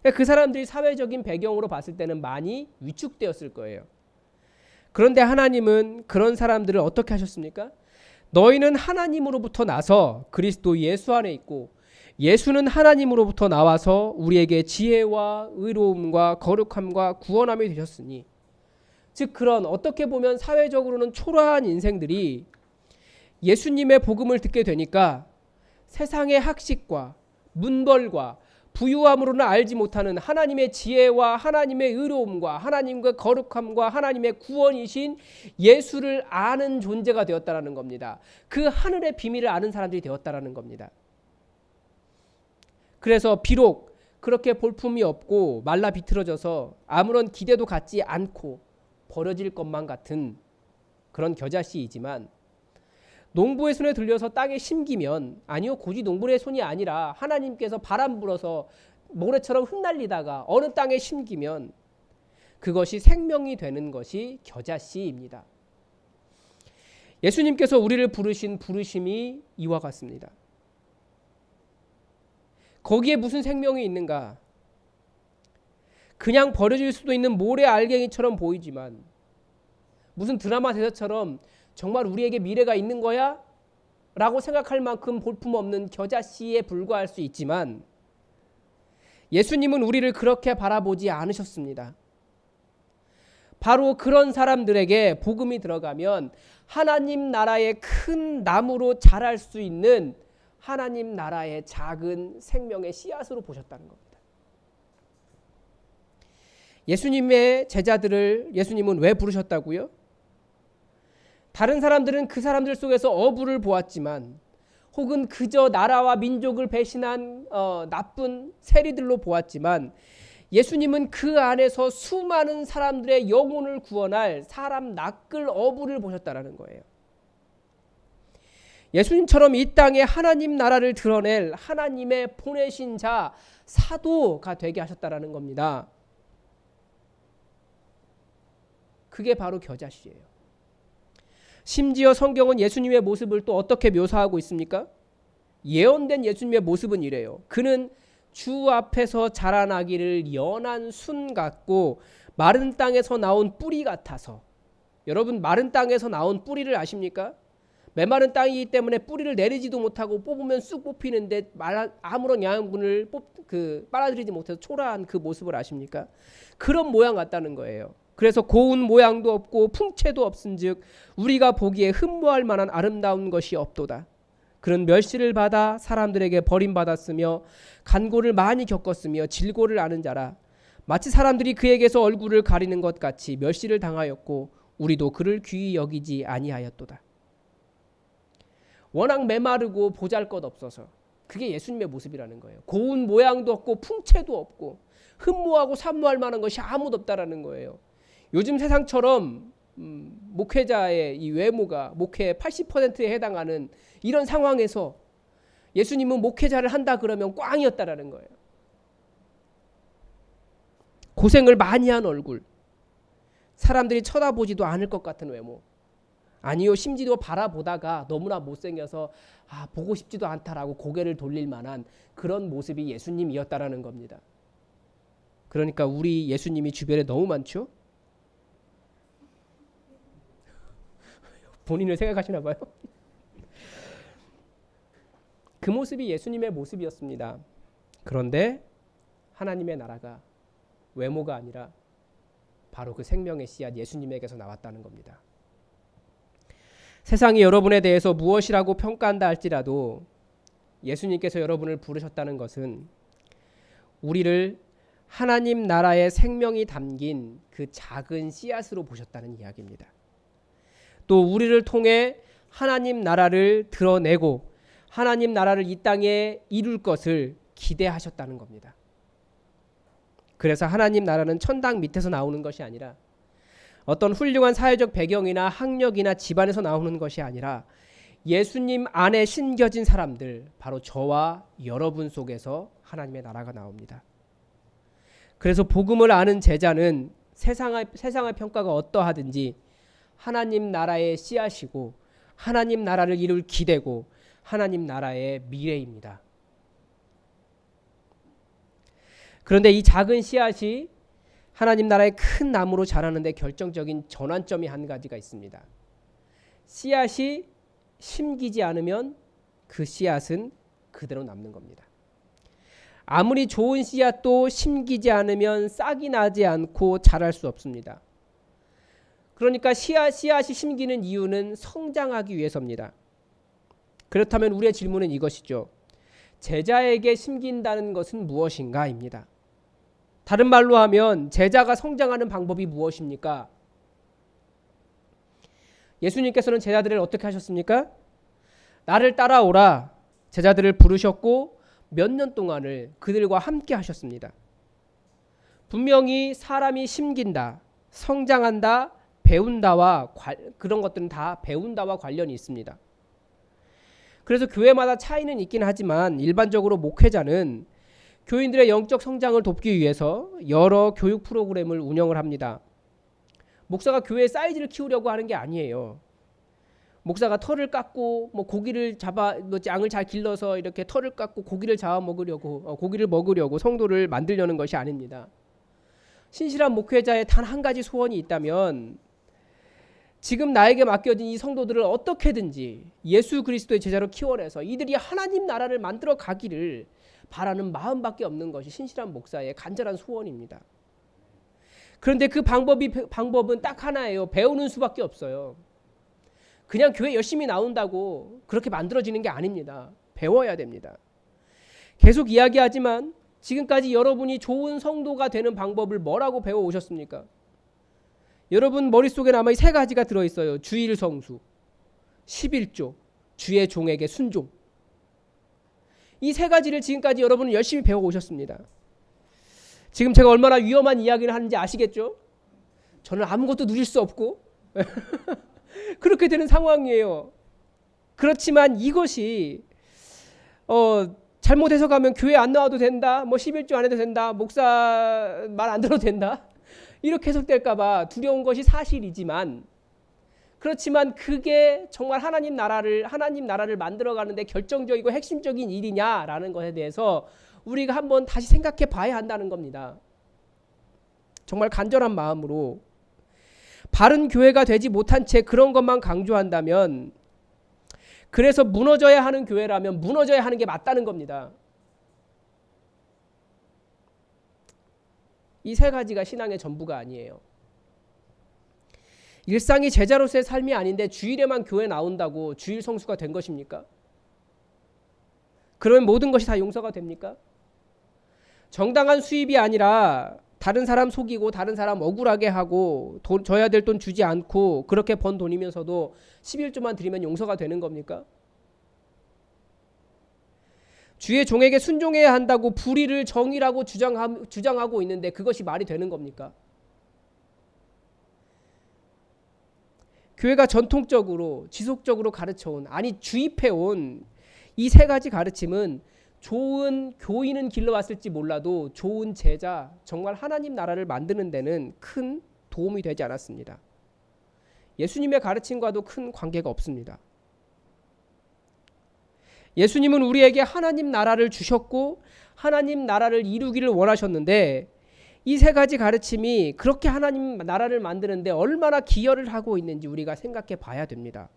그러니까 그 사람들이 사회적인 배경으로 봤을 때는 많이 위축되었을 거예요. 그런데 하나님은 그런 사람들을 어떻게 하셨습니까? 너희는 하나님으로부터 나서 그리스도 예수 안에 있고 예수는 하나님으로부터 나와서 우리에게 지혜와 의로움과 거룩함과 구원함이 되셨으니, 즉 그런 어떻게 보면 사회적으로는 초라한 인생들이 예수님의 복음을 듣게 되니까 세상의 학식과 문벌과 부유함으로는 알지 못하는 하나님의 지혜와 하나님의 의로움과 하나님의 거룩함과 하나님의 구원이신 예수를 아는 존재가 되었다라는 겁니다. 그 하늘의 비밀을 아는 사람들이 되었다라는 겁니다. 그래서 비록 그렇게 볼품이 없고 말라 비틀어져서 아무런 기대도 갖지 않고 버려질 것만 같은 그런 겨자씨이지만 농부의 손에 들려서 땅에 심기면, 아니요, 굳이 농부의 손이 아니라 하나님께서 바람 불어서 모래처럼 흩날리다가 어느 땅에 심기면 그것이 생명이 되는 것이 겨자씨입니다. 예수님께서 우리를 부르신 부르심이 이와 같습니다. 거기에 무슨 생명이 있는가? 그냥 버려질 수도 있는 모래 알갱이처럼 보이지만, 무슨 드라마 대사처럼 정말 우리에게 미래가 있는 거야? 라고 생각할 만큼 볼품없는 겨자씨에 불과할 수 있지만 예수님은 우리를 그렇게 바라보지 않으셨습니다. 바로 그런 사람들에게 복음이 들어가면 하나님 나라의 큰 나무로 자랄 수 있는 하나님 나라의 작은 생명의 씨앗으로 보셨다는 겁니다. 예수님의 제자들을 예수님은 왜 부르셨다고요? 다른 사람들은 그 사람들 속에서 어부를 보았지만, 혹은 그저 나라와 민족을 배신한 나쁜 세리들로 보았지만, 예수님은 그 안에서 수많은 사람들의 영혼을 구원할 사람 낚을 어부를 보셨다라는 거예요. 예수님처럼 이 땅에 하나님 나라를 드러낼 하나님의 보내신 자, 사도가 되게 하셨다라는 겁니다. 그게 바로 겨자씨예요. 심지어 성경은 예수님의 모습을 또 어떻게 묘사하고 있습니까? 예언된 예수님의 모습은 이래요. 그는 주 앞에서 자라나기를 연한 순 같고 마른 땅에서 나온 뿌리 같아서. 여러분, 마른 땅에서 나온 뿌리를 아십니까? 메마른 땅이기 때문에 뿌리를 내리지도 못하고 뽑으면 쑥 뽑히는데 아무런 영양분을 빨아들이지 못해서 초라한 그 모습을 아십니까? 그런 모양 같다는 거예요. 그래서 고운 모양도 없고 풍채도 없은즉 우리가 보기에 흠모할 만한 아름다운 것이 없도다. 그는 멸시를 받아 사람들에게 버림받았으며 간고를 많이 겪었으며 질고를 아는 자라. 마치 사람들이 그에게서 얼굴을 가리는 것 같이 멸시를 당하였고 우리도 그를 귀히 여기지 아니하였도다. 워낙 메마르고 보잘것없어서, 그게 예수님의 모습이라는 거예요. 고운 모양도 없고 풍채도 없고 흠모하고 산모할 만한 것이 아무도 없다라는 거예요. 요즘 세상처럼 목회자의 이 외모가 목회의 80%에 해당하는 이런 상황에서 예수님은 목회자를 한다 그러면 꽝이었다라는 거예요. 고생을 많이 한 얼굴, 사람들이 쳐다보지도 않을 것 같은 외모, 아니요 심지어 바라보다가 너무나 못생겨서 보고 싶지도 않다라고 고개를 돌릴 만한 그런 모습이 예수님이었다라는 겁니다. 그러니까 우리 예수님이 주변에 너무 많죠? 본인을 생각하시나 봐요. 그 모습이 예수님의 모습이었습니다. 그런데 하나님의 나라가 외모가 아니라 바로 그 생명의 씨앗 예수님에게서 나왔다는 겁니다. 세상이 여러분에 대해서 무엇이라고 평가한다 할지라도 예수님께서 여러분을 부르셨다는 것은 우리를 하나님 나라의 생명이 담긴 그 작은 씨앗으로 보셨다는 이야기입니다. 또 우리를 통해 하나님 나라를 드러내고 하나님 나라를 이 땅에 이룰 것을 기대하셨다는 겁니다. 그래서 하나님 나라는 천당 밑에서 나오는 것이 아니라 어떤 훌륭한 사회적 배경이나 학력이나 집안에서 나오는 것이 아니라 예수님 안에 심겨진 사람들, 바로 저와 여러분 속에서 하나님의 나라가 나옵니다. 그래서 복음을 아는 제자는 세상의 평가가 어떠하든지 하나님 나라의 씨앗이고 하나님 나라를 이룰 기대고 하나님 나라의 미래입니다. 그런데 이 작은 씨앗이 하나님 나라의 큰 나무로 자라는데 결정적인 전환점이 한 가지가 있습니다. 씨앗이 심기지 않으면 그 씨앗은 그대로 남는 겁니다. 아무리 좋은 씨앗도 심기지 않으면 싹이 나지 않고 자랄 수 없습니다. 그러니까 씨앗이 심기는 이유는 성장하기 위해서입니다. 그렇다면 우리의 질문은 이것이죠. 제자에게 심긴다는 것은 무엇인가입니다. 다른 말로 하면 제자가 성장하는 방법이 무엇입니까? 예수님께서는 제자들을 어떻게 하셨습니까? 나를 따라오라. 제자들을 부르셨고 몇 년 동안을 그들과 함께 하셨습니다. 분명히 사람이 심긴다, 성장한다, 배운다와 그런 것들은 다 배운다와 관련이 있습니다. 그래서 교회마다 차이는 있긴 하지만 일반적으로 목회자는 교인들의 영적 성장을 돕기 위해서 여러 교육 프로그램을 운영을 합니다. 목사가 교회 사이즈를 키우려고 하는 게 아니에요. 목사가 털을 깎고 고기를 잡아 양을 잘 길러서 이렇게 털을 깎고 고기를 잡아 먹으려고 고기를 먹으려고 성도를 만들려는 것이 아닙니다. 신실한 목회자의 단 한 가지 소원이 있다면 지금 나에게 맡겨진 이 성도들을 어떻게든지 예수 그리스도의 제자로 키워내서 이들이 하나님 나라를 만들어 가기를 바라는 마음밖에 없는 것이 신실한 목사의 간절한 소원입니다. 그런데 그 방법은 딱 하나예요. 배우는 수밖에 없어요. 그냥 교회 열심히 나온다고 그렇게 만들어지는 게 아닙니다. 배워야 됩니다. 계속 이야기하지만 지금까지 여러분이 좋은 성도가 되는 방법을 뭐라고 배워오셨습니까? 여러분 머릿속에 아마 이 세 가지가 들어있어요. 주일 성수, 11조, 주의 종에게 순종. 이 세 가지를 지금까지 여러분은 열심히 배워오셨습니다. 지금 제가 얼마나 위험한 이야기를 하는지 아시겠죠? 저는 아무것도 누릴 수 없고 그렇게 되는 상황이에요. 그렇지만 이것이 잘못 해석하면 교회 안 나와도 된다, 11조 안 해도 된다, 목사 말 안 들어도 된다, 이렇게 해석될까 봐 두려운 것이 사실이지만, 그렇지만 그게 정말 하나님 나라를 만들어가는데 결정적이고 핵심적인 일이냐라는 것에 대해서 우리가 한번 다시 생각해 봐야 한다는 겁니다. 정말 간절한 마음으로. 바른 교회가 되지 못한 채 그런 것만 강조한다면, 그래서 무너져야 하는 교회라면 무너져야 하는 게 맞다는 겁니다. 이 세 가지가 신앙의 전부가 아니에요. 일상이 제자로서의 삶이 아닌데 주일에만 교회 나온다고 주일 성수가 된 것입니까? 그러면 모든 것이 다 용서가 됩니까? 정당한 수입이 아니라 다른 사람 속이고 다른 사람 억울하게 하고 줘야 될 돈 주지 않고 그렇게 번 돈이면서도 11조만 드리면 용서가 되는 겁니까? 주의 종에게 순종해야 한다고 불의를 정의라고 주장하고 있는데 그것이 말이 되는 겁니까? 교회가 전통적으로 지속적으로 가르쳐온, 아니 주입해온 이 세 가지 가르침은 좋은 교인은 길러왔을지 몰라도 좋은 제자, 정말 하나님 나라를 만드는 데는 큰 도움이 되지 않았습니다. 예수님의 가르침과도 큰 관계가 없습니다. 예수님은 우리에게 하나님 나라를 주셨고 하나님 나라를 이루기를 원하셨는데 이 세 가지 가르침이 그렇게 하나님 나라를 만드는데 얼마나 기여를 하고 있는지 우리가 생각해 봐야 됩니다.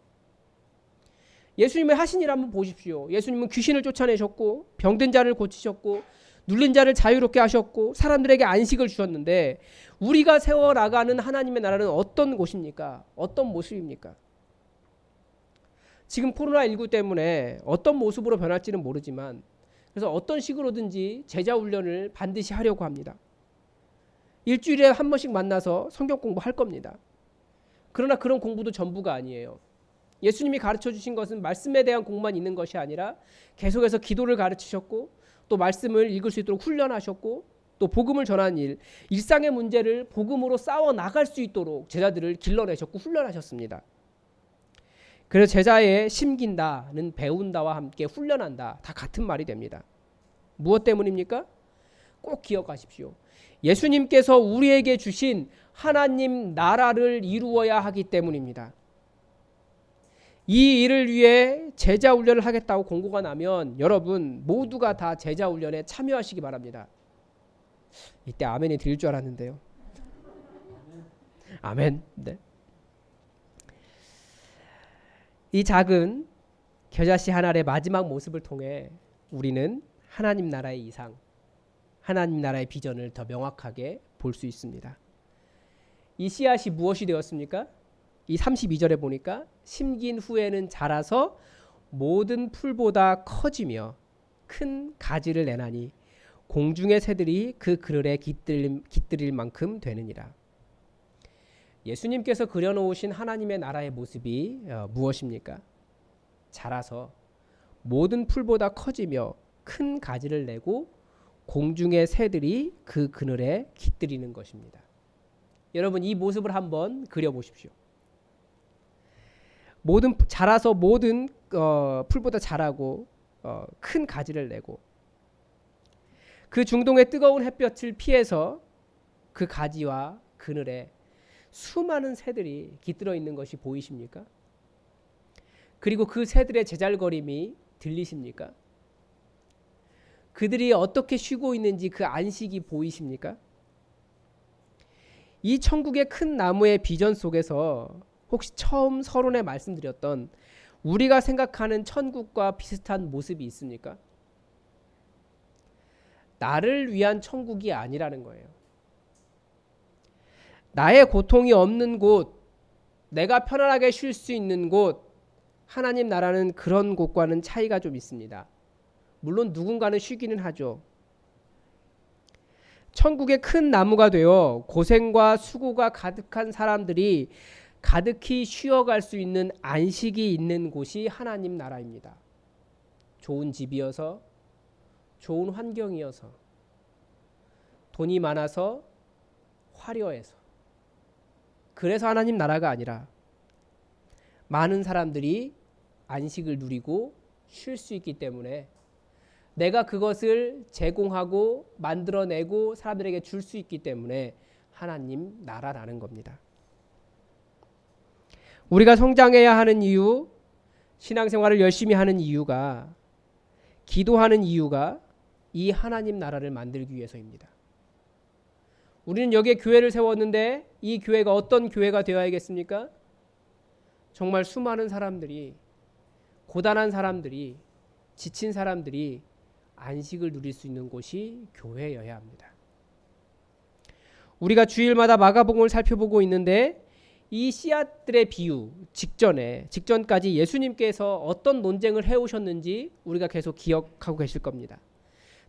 예수님의 하신 일 한번 보십시오. 예수님은 귀신을 쫓아내셨고 병든 자를 고치셨고 눌린 자를 자유롭게 하셨고 사람들에게 안식을 주셨는데 우리가 세워나가는 하나님의 나라는 어떤 곳입니까? 어떤 모습입니까? 지금 코로나19 때문에 어떤 모습으로 변할지는 모르지만 그래서 어떤 식으로든지 제자 훈련을 반드시 하려고 합니다. 일주일에 한 번씩 만나서 성경 공부할 겁니다. 그러나 그런 공부도 전부가 아니에요. 예수님이 가르쳐 주신 것은 말씀에 대한 공부만 있는 것이 아니라 계속해서 기도를 가르치셨고 또 말씀을 읽을 수 있도록 훈련하셨고 또 복음을 전하는 일, 일상의 문제를 복음으로 싸워 나갈 수 있도록 제자들을 길러내셨고 훈련하셨습니다. 그래서 제자의 심긴다는 배운다와 함께 훈련한다, 다 같은 말이 됩니다. 무엇 때문입니까? 꼭 기억하십시오. 예수님께서 우리에게 주신 하나님 나라를 이루어야 하기 때문입니다. 이 일을 위해 제자 훈련을 하겠다고 공고가 나면 여러분 모두가 다 제자 훈련에 참여하시기 바랍니다. 이때 아멘이 드릴 줄 알았는데요. 아멘. 네. 이 작은 겨자씨 하나의 마지막 모습을 통해 우리는 하나님 나라의 이상, 하나님 나라의 비전을 더 명확하게 볼 수 있습니다. 이 씨앗이 무엇이 되었습니까? 이 32절에 보니까 심긴 후에는 자라서 모든 풀보다 커지며 큰 가지를 내나니 공중의 새들이 그 그늘에 깃들일 만큼 되느니라. 예수님께서 그려놓으신 하나님의 나라의 모습이 무엇입니까? 자라서 모든 풀보다 커지며 큰 가지를 내고 공중의 새들이 그 그늘에 깃들이는 것입니다. 여러분 이 모습을 한번 그려보십시오. 자라서 모든 풀보다 자라고 큰 가지를 내고 그 중동의 뜨거운 햇볕을 피해서 그 가지와 그늘에 수많은 새들이 깃들어 있는 것이 보이십니까? 그리고 그 새들의 제잘거림이 들리십니까? 그들이 어떻게 쉬고 있는지 그 안식이 보이십니까? 이 천국의 큰 나무의 비전 속에서 혹시 처음 서론에 말씀드렸던 우리가 생각하는 천국과 비슷한 모습이 있습니까? 나를 위한 천국이 아니라는 거예요. 나의 고통이 없는 곳, 내가 편안하게 쉴 수 있는 곳, 하나님 나라는 그런 곳과는 차이가 좀 있습니다. 물론 누군가는 쉬기는 하죠. 천국의 큰 나무가 되어 고생과 수고가 가득한 사람들이 가득히 쉬어갈 수 있는 안식이 있는 곳이 하나님 나라입니다. 좋은 집이어서, 좋은 환경이어서, 돈이 많아서, 화려해서, 그래서 하나님 나라가 아니라 많은 사람들이 안식을 누리고 쉴 수 있기 때문에 내가 그것을 제공하고 만들어내고 사람들에게 줄 수 있기 때문에 하나님 나라라는 겁니다. 우리가 성장해야 하는 이유, 신앙생활을 열심히 하는 이유가, 기도하는 이유가 이 하나님 나라를 만들기 위해서입니다. 우리는 여기에 교회를 세웠는데 이 교회가 어떤 교회가 되어야겠습니까? 정말 수많은 사람들이, 고단한 사람들이, 지친 사람들이 안식을 누릴 수 있는 곳이 교회여야 합니다. 우리가 주일마다 마가복음을 살펴보고 있는데 이 씨앗들의 비유 직전까지 예수님께서 어떤 논쟁을 해오셨는지 우리가 계속 기억하고 계실 겁니다.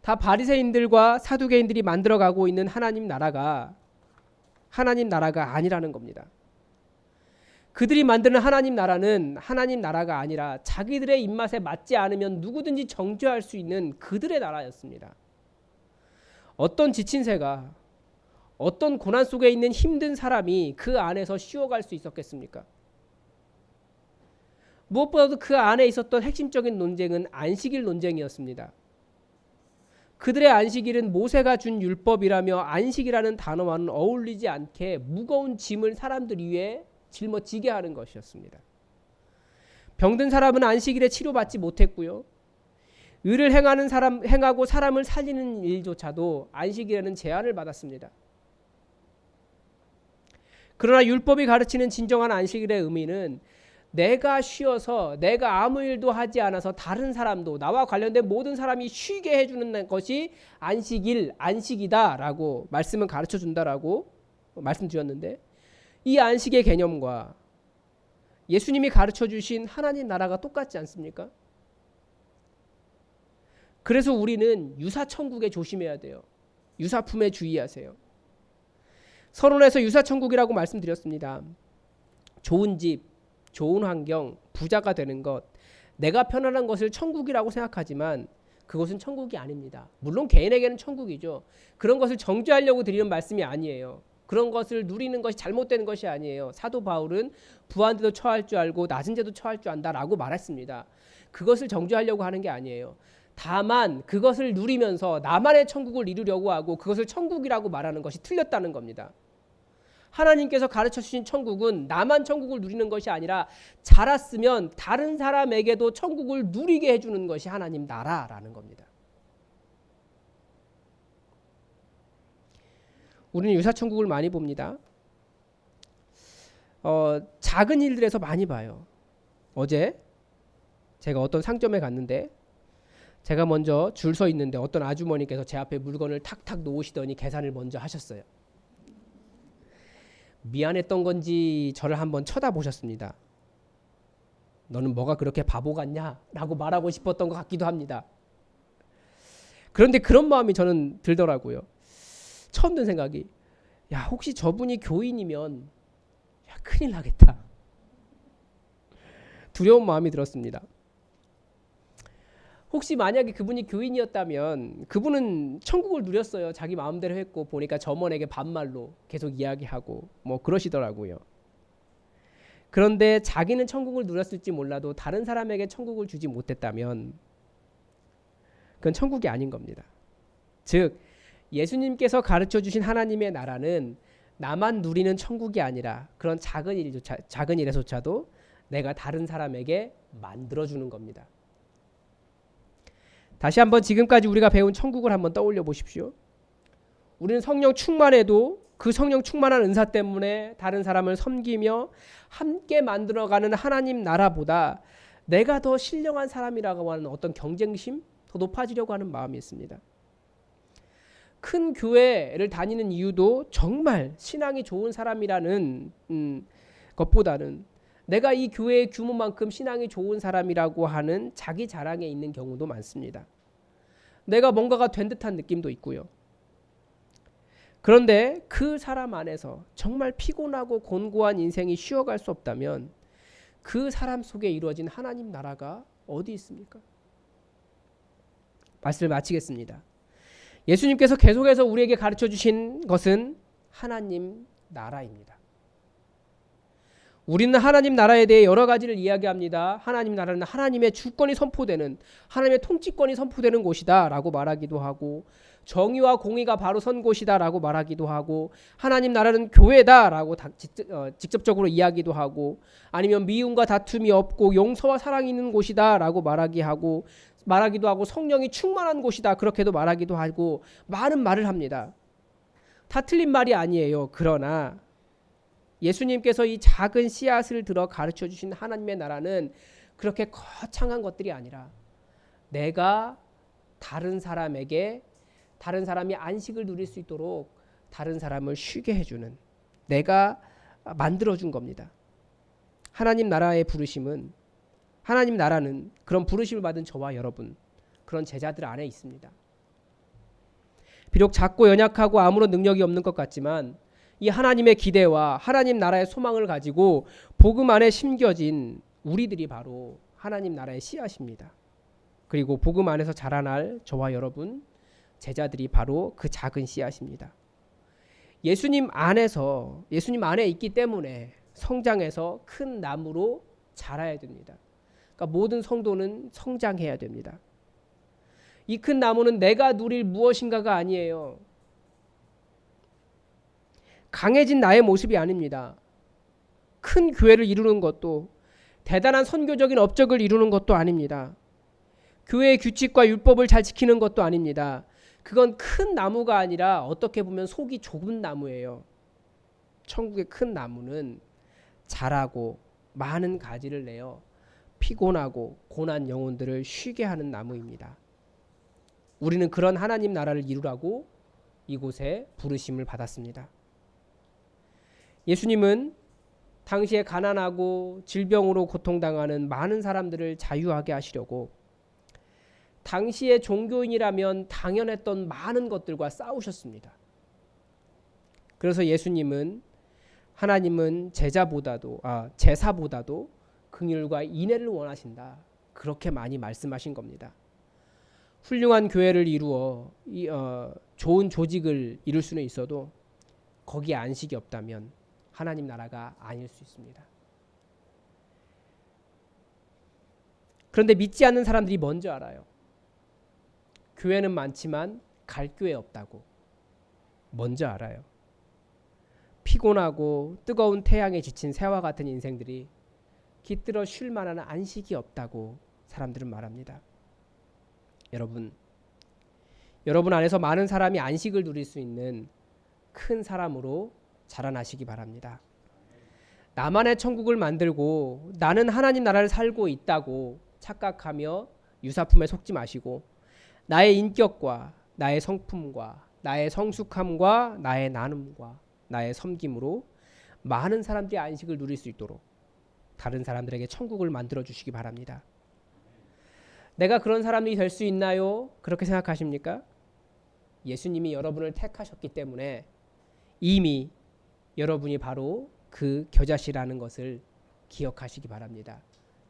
다 바리새인들과 사두개인들이 만들어가고 있는 하나님 나라가 아니라는 겁니다. 그들이 만드는 하나님 나라는 하나님 나라가 아니라 자기들의 입맛에 맞지 않으면 누구든지 정죄할 수 있는 그들의 나라였습니다. 어떤 지친 새가, 어떤 고난 속에 있는 힘든 사람이 그 안에서 쉬어갈 수 있었겠습니까? 무엇보다도 그 안에 있었던 핵심적인 논쟁은 안식일 논쟁이었습니다. 그들의 안식일은 모세가 준 율법이라며 안식이라는 단어와는 어울리지 않게 무거운 짐을 사람들 위에 짊어지게 하는 것이었습니다. 병든 사람은 안식일에 치료받지 못했고요. 의를 행하고 사람을 살리는 일조차도 안식일에는 제한을 받았습니다. 그러나 율법이 가르치는 진정한 안식일의 의미는 내가 쉬어서 내가 아무 일도 하지 않아서 다른 사람도 나와 관련된 모든 사람이 쉬게 해주는 것이 안식이다라고 말씀은 가르쳐 준다라고 말씀드렸는데, 이 안식의 개념과 예수님이 가르쳐 주신 하나님 나라가 똑같지 않습니까? 그래서 우리는 유사천국에 조심해야 돼요. 유사품에 주의하세요. 서론에서 유사천국이라고 말씀드렸습니다. 좋은 집, 좋은 환경, 부자가 되는 것, 내가 편안한 것을 천국이라고 생각하지만 그것은 천국이 아닙니다. 물론 개인에게는 천국이죠. 그런 것을 정죄하려고 드리는 말씀이 아니에요. 그런 것을 누리는 것이 잘못되는 것이 아니에요. 사도 바울은 부한 데도 처할 줄 알고 낮은 데도 처할 줄 안다라고 말했습니다. 그것을 정죄하려고 하는 게 아니에요. 다만 그것을 누리면서 나만의 천국을 이루려고 하고 그것을 천국이라고 말하는 것이 틀렸다는 겁니다. 하나님께서 가르쳐 주신 천국은 나만 천국을 누리는 것이 아니라 자랐으면 다른 사람에게도 천국을 누리게 해주는 것이 하나님 나라라는 겁니다. 우리는 유사천국을 많이 봅니다. 작은 일들에서 많이 봐요. 어제 제가 어떤 상점에 갔는데 제가 먼저 줄 서 있는데 어떤 아주머니께서 제 앞에 물건을 탁탁 놓으시더니 계산을 먼저 하셨어요. 미안했던 건지 저를 한번 쳐다보셨습니다. 너는 뭐가 그렇게 바보 같냐? 라고 말하고 싶었던 것 같기도 합니다. 그런데 그런 마음이 저는 들더라고요. 처음 든 생각이, 야, 혹시 저분이 교인이면 야, 큰일 나겠다. 두려운 마음이 들었습니다. 혹시 만약에 그분이 교인이었다면 그분은 천국을 누렸어요. 자기 마음대로 했고 보니까 점원에게 반말로 계속 이야기하고 뭐 그러시더라고요. 그런데 자기는 천국을 누렸을지 몰라도 다른 사람에게 천국을 주지 못했다면 그건 천국이 아닌 겁니다. 즉 예수님께서 가르쳐 주신 하나님의 나라는 나만 누리는 천국이 아니라 그런 작은 일에서차도 내가 다른 사람에게 만들어주는 겁니다. 다시 한번 지금까지 우리가 배운 천국을 한번 떠올려 보십시오. 우리는 성령 충만해도 그 성령 충만한 은사 때문에 다른 사람을 섬기며 함께 만들어가는 하나님 나라보다 내가 더 신령한 사람이라고 하는 어떤 경쟁심, 더 높아지려고 하는 마음이 있습니다. 큰 교회를 다니는 이유도 정말 신앙이 좋은 사람이라는 것보다는 내가 이 교회의 규모만큼 신앙이 좋은 사람이라고 하는 자기 자랑에 있는 경우도 많습니다. 내가 뭔가가 된 듯한 느낌도 있고요. 그런데 그 사람 안에서 정말 피곤하고 곤고한 인생이 쉬어갈 수 없다면 그 사람 속에 이루어진 하나님 나라가 어디 있습니까? 말씀을 마치겠습니다. 예수님께서 계속해서 우리에게 가르쳐 주신 것은 하나님 나라입니다. 우리는 하나님 나라에 대해 여러 가지를 이야기합니다. 하나님 나라는 하나님의 주권이 선포되는, 하나님의 통치권이 선포되는 곳이다 라고 말하기도 하고, 정의와 공의가 바로 선 곳이다 라고 말하기도 하고, 하나님 나라는 교회다 라고 직접적으로 이야기도 하고, 아니면 미움과 다툼이 없고 용서와 사랑이 있는 곳이다 라고 말하기도 하고, 성령이 충만한 곳이다 그렇게도 말하기도 하고, 많은 말을 합니다. 다 틀린 말이 아니에요. 그러나 예수님께서 이 작은 씨앗을 들어 가르쳐 주신 하나님의 나라는 그렇게 거창한 것들이 아니라 내가 다른 사람이 안식을 누릴 수 있도록 다른 사람을 쉬게 해주는, 내가 만들어준 겁니다. 하나님 나라의 부르심은, 하나님 나라는 그런 부르심을 받은 저와 여러분, 그런 제자들 안에 있습니다. 비록 작고 연약하고 아무런 능력이 없는 것 같지만 이 하나님의 기대와 하나님 나라의 소망을 가지고 복음 안에 심겨진 우리들이 바로 하나님 나라의 씨앗입니다. 그리고 복음 안에서 자라날 저와 여러분 제자들이 바로 그 작은 씨앗입니다. 예수님 안에 있기 때문에 성장해서 큰 나무로 자라야 됩니다. 그러니까 모든 성도는 성장해야 됩니다. 이 큰 나무는 내가 누릴 무엇인가가 아니에요. 강해진 나의 모습이 아닙니다. 큰 교회를 이루는 것도, 대단한 선교적인 업적을 이루는 것도 아닙니다. 교회의 규칙과 율법을 잘 지키는 것도 아닙니다. 그건 큰 나무가 아니라 어떻게 보면 속이 좁은 나무예요. 천국의 큰 나무는 자라고 많은 가지를 내어 피곤하고 고난 영혼들을 쉬게 하는 나무입니다. 우리는 그런 하나님 나라를 이루라고 이곳에 부르심을 받았습니다. 예수님은 당시에 가난하고 질병으로 고통당하는 많은 사람들을 자유하게 하시려고 당시의 종교인이라면 당연했던 많은 것들과 싸우셨습니다. 그래서 예수님은, 하나님은 제사보다도 긍휼과 인애를 원하신다, 그렇게 많이 말씀하신 겁니다. 훌륭한 교회를 이루어 좋은 조직을 이룰 수는 있어도 거기에 안식이 없다면 하나님 나라가 아닐 수 있습니다. 그런데 믿지 않는 사람들이 먼저 알아요. 교회는 많지만 갈 교회 없다고 먼저 알아요. 피곤하고 뜨거운 태양에 지친 새와 같은 인생들이 깃들어 쉴 만한 안식이 없다고 사람들은 말합니다. 여러분 안에서 많은 사람이 안식을 누릴 수 있는 큰 사람으로 자라나시기 바랍니다. 나만의 천국을 만들고 나는 하나님 나라를 살고 있다고 착각하며 유사품에 속지 마시고 나의 인격과 나의 성품과 나의 성숙함과 나의 나눔과 나의 섬김으로 많은 사람들이 안식을 누릴 수 있도록 다른 사람들에게 천국을 만들어 주시기 바랍니다. 내가 그런 사람이 될 수 있나요? 그렇게 생각하십니까? 예수님이 여러분을 택하셨기 때문에 이미 여러분이 바로 그 겨자씨라는 것을 기억하시기 바랍니다.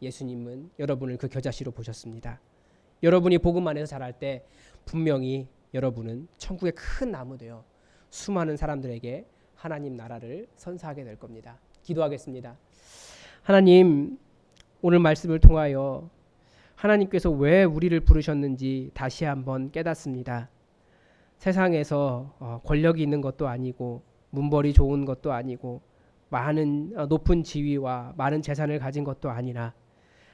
예수님은 여러분을 그 겨자씨로 보셨습니다. 여러분이 복음 안에서 자랄 때 분명히 여러분은 천국의 큰 나무 되어 수많은 사람들에게 하나님 나라를 선사하게 될 겁니다. 기도하겠습니다. 하나님, 오늘 말씀을 통하여 하나님께서 왜 우리를 부르셨는지 다시 한번 깨닫습니다. 세상에서 권력이 있는 것도 아니고 문벌이 좋은 것도 아니고 많은 높은 지위와 많은 재산을 가진 것도 아니라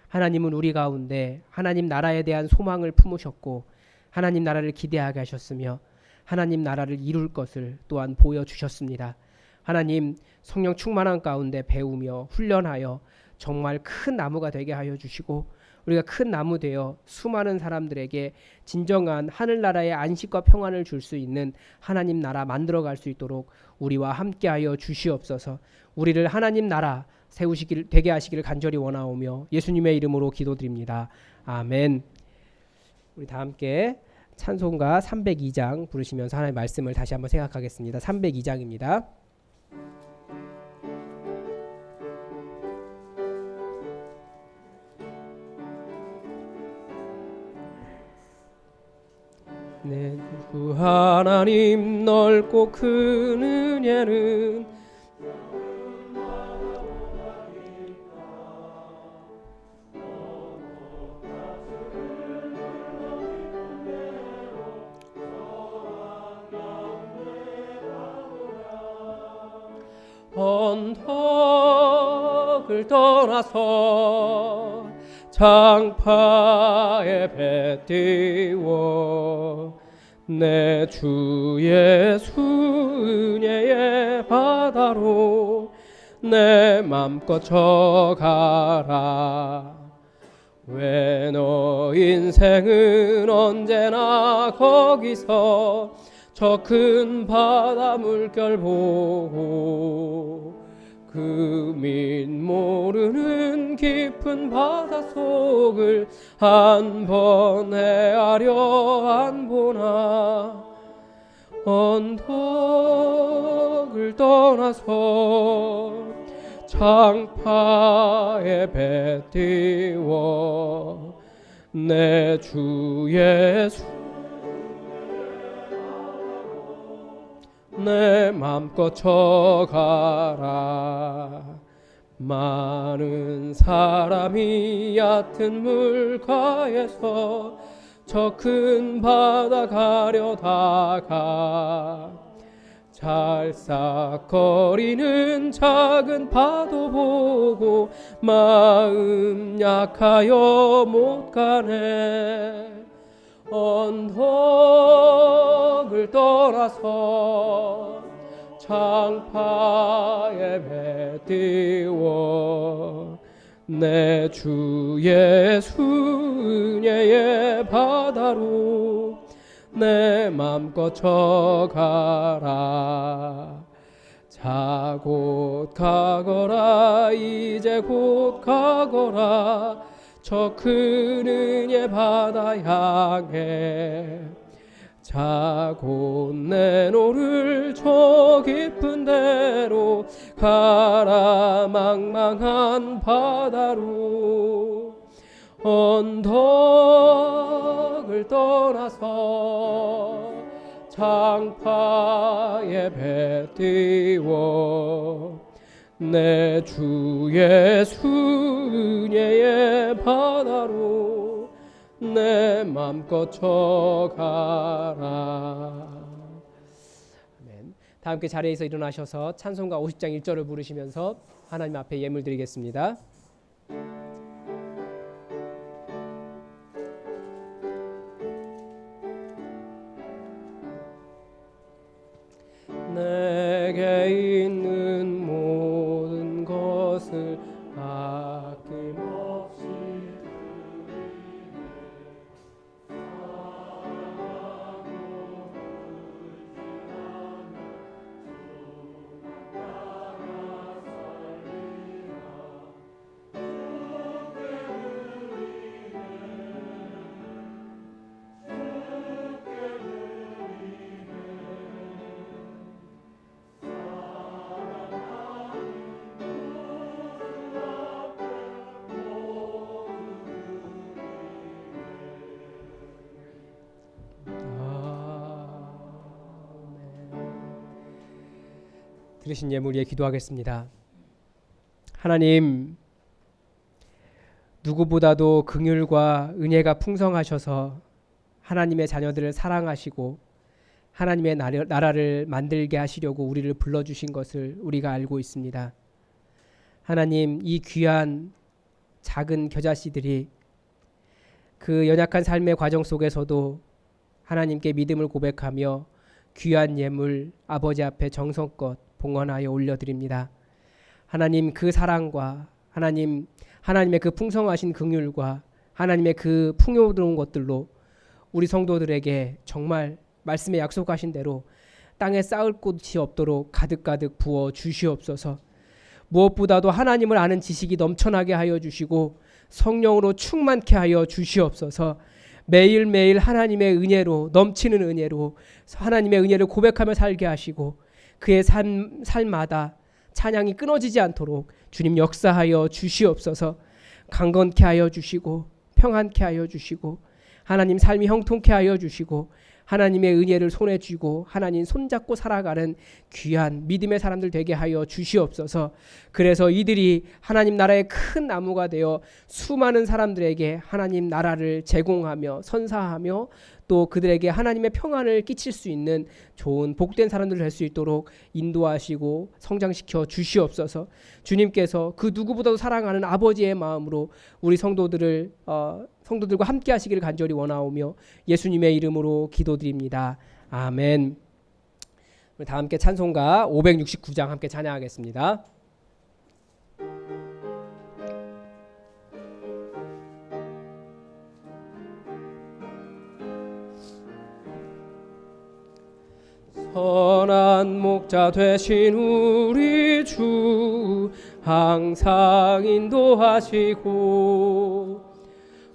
하나님은 우리 가운데 하나님 나라에 대한 소망을 품으셨고 하나님 나라를 기대하게 하셨으며 하나님 나라를 이룰 것을 또한 보여주셨습니다. 하나님, 성령 충만한 가운데 배우며 훈련하여 정말 큰 나무가 되게 하여 주시고 우리가 큰 나무 되어 수많은 사람들에게 진정한 하늘나라의 안식과 평안을 줄 수 있는 하나님 나라 만들어갈 수 있도록 우리와 함께하여 주시옵소서. 우리를 하나님 나라 되게 하시기를 간절히 원하오며 예수님의 이름으로 기도드립니다. 아멘. 우리 다 함께 찬송가 302장 부르시면서 하나님의 말씀을 다시 한번 생각하겠습니다. 302장입니다. 내 주 하나님 넓고 큰 은혜는 언덕을 떠나서 장파에 배 띄워 내 주 예수 은혜의 바다로 내 맘껏 져가라. 왜 너 인생은 언제나 거기서 저 큰 바다 물결 보고 그 민 모르는 깊은 바닷속을 한 번 헤아려 안 보나. 언덕을 떠나서 창파에 배 띄워 내 주 예수 내 맘껏 쳐가라. 많은 사람이 얕은 물가에서 저 큰 바다 가려다가 찰싹거리는 작은 파도 보고 마음 약하여 못 가네. 언덕을 떠나서 창파에 배 띄워 내 주 예수 은혜의 바다로 내 맘껏 쳐가라. 자 곧 가거라. 이제 곧 가거라. 저 큰 은혜 바다 향해 자 곧 내노를 저 깊은 데로 가라. 망망한 바다로 언덕을 떠나서 창파에 배 띄워 내 주 예수 은혜의 바다로 내 맘껏 쳐가라. 아멘. 다 함께 자리에서 일어나셔서 찬송가 50장 1절을 부르시면서 하나님 앞에 예물 드리겠습니다. 내게 있는 모든 것을 아낌없이 드리신 예물 위해 기도하겠습니다. 하나님, 누구보다도 긍휼과 은혜가 풍성하셔서 하나님의 자녀들을 사랑하시고 하나님의 나라를 만들게 하시려고 우리를 불러주신 것을 우리가 알고 있습니다. 하나님, 이 귀한 작은 겨자씨들이 그 연약한 삶의 과정 속에서도 하나님께 믿음을 고백하며 귀한 예물 아버지 앞에 정성껏 봉헌하여 올려드립니다. 하나님, 그 사랑과 하나님의 그 풍성하신 긍휼과 하나님의 그 풍요로운 것들로 우리 성도들에게 정말 말씀에 약속하신 대로 땅에 쌓을 곳이 없도록 가득가득 부어 주시옵소서. 무엇보다도 하나님을 아는 지식이 넘쳐나게 하여 주시고 성령으로 충만케 하여 주시옵소서. 매일매일 하나님의 은혜로, 넘치는 은혜로 하나님의 은혜를 고백하며 살게 하시고 그의 삶마다 찬양이 끊어지지 않도록 주님 역사하여 주시옵소서. 강건케 하여 주시고 평안케 하여 주시고 하나님 삶이 형통케 하여 주시고 하나님의 은혜를 손에 쥐고 하나님 손잡고 살아가는 귀한 믿음의 사람들 되게 하여 주시옵소서. 그래서 이들이 하나님 나라의 큰 나무가 되어 수많은 사람들에게 하나님 나라를 제공하며 선사하며 또 그들에게 하나님의 평안을 끼칠 수 있는 좋은 복된 사람들 될 수 있도록 인도하시고 성장시켜 주시옵소서. 주님께서 그 누구보다도 사랑하는 아버지의 마음으로 우리 성도들과 함께 하시기를 간절히 원하오며 예수님의 이름으로 기도드립니다. 아멘. 다 함께 찬송가 569장 함께 찬양하겠습니다. 선한 목자 되신 우리 주 항상 인도하시고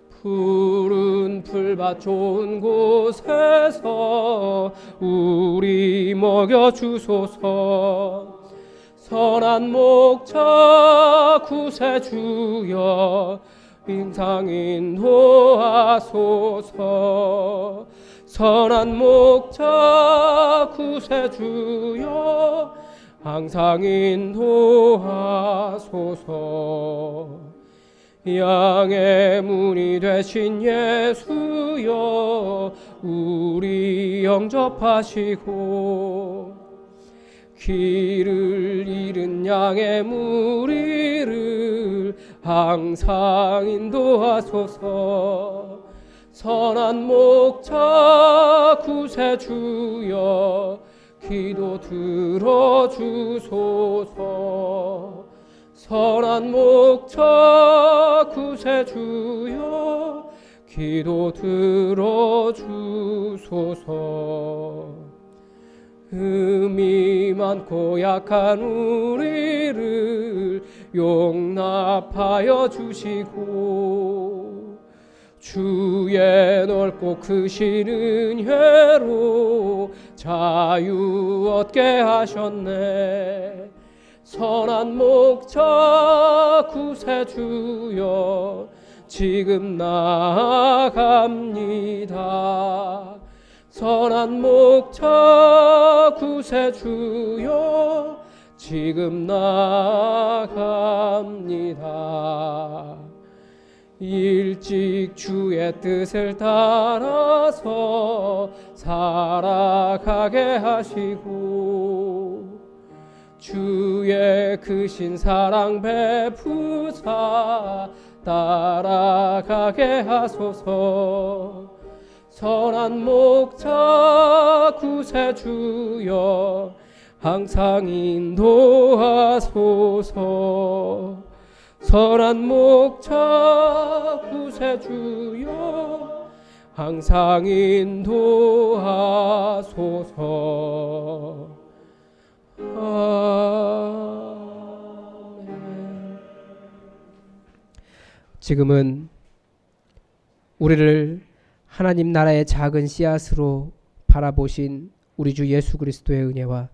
푸른 풀밭 좋은 곳에서 우리 먹여주소서. 선한 목자 구세주여 항상 인도하소서. 선한 목자 구세주여 항상 인도하소서. 양의 문이 되신 예수여 우리 영접하시고 길을 잃은 양의 무리를 항상 인도하소서. 선한 목자 구세주여 기도 들어주소서. 선한 목자 구세주여 기도 들어주소서. 흠이 많고 약한 우리를 용납하여 주시고 주의 넓고 크신 은혜로 자유 얻게 하셨네. 선한 목자 구세주여 지금 나아갑니다. 선한 목자 구세주여 지금 나아갑니다. 일찍 주의 뜻을 따라서 살아가게 하시고 주의 크신 사랑 베푸사 따라가게 하소서. 선한 목자 구세주여 항상 인도하소서. 선한 목자 구세주여 항상 인도하소서. 아멘. 지금은 우리를 하나님 나라의 작은 씨앗으로 바라보신 우리 주 예수 그리스도의 은혜와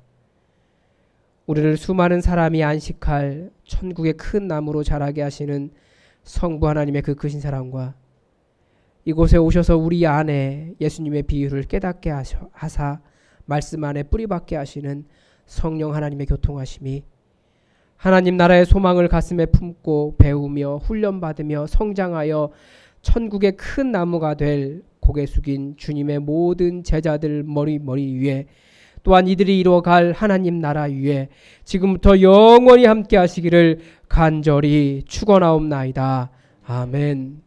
우리를 수많은 사람이 안식할 천국의 큰 나무로 자라게 하시는 성부 하나님의 그 크신 사랑과 이곳에 오셔서 우리 안에 예수님의 비유를 깨닫게 하사 말씀 안에 뿌리박게 하시는 성령 하나님의 교통하심이 하나님 나라의 소망을 가슴에 품고 배우며 훈련받으며 성장하여 천국의 큰 나무가 될 고개 숙인 주님의 모든 제자들 머리 위에 또한 이들이 이루어갈 하나님 나라 위에 지금부터 영원히 함께 하시기를 간절히 축원하옵나이다. 아멘.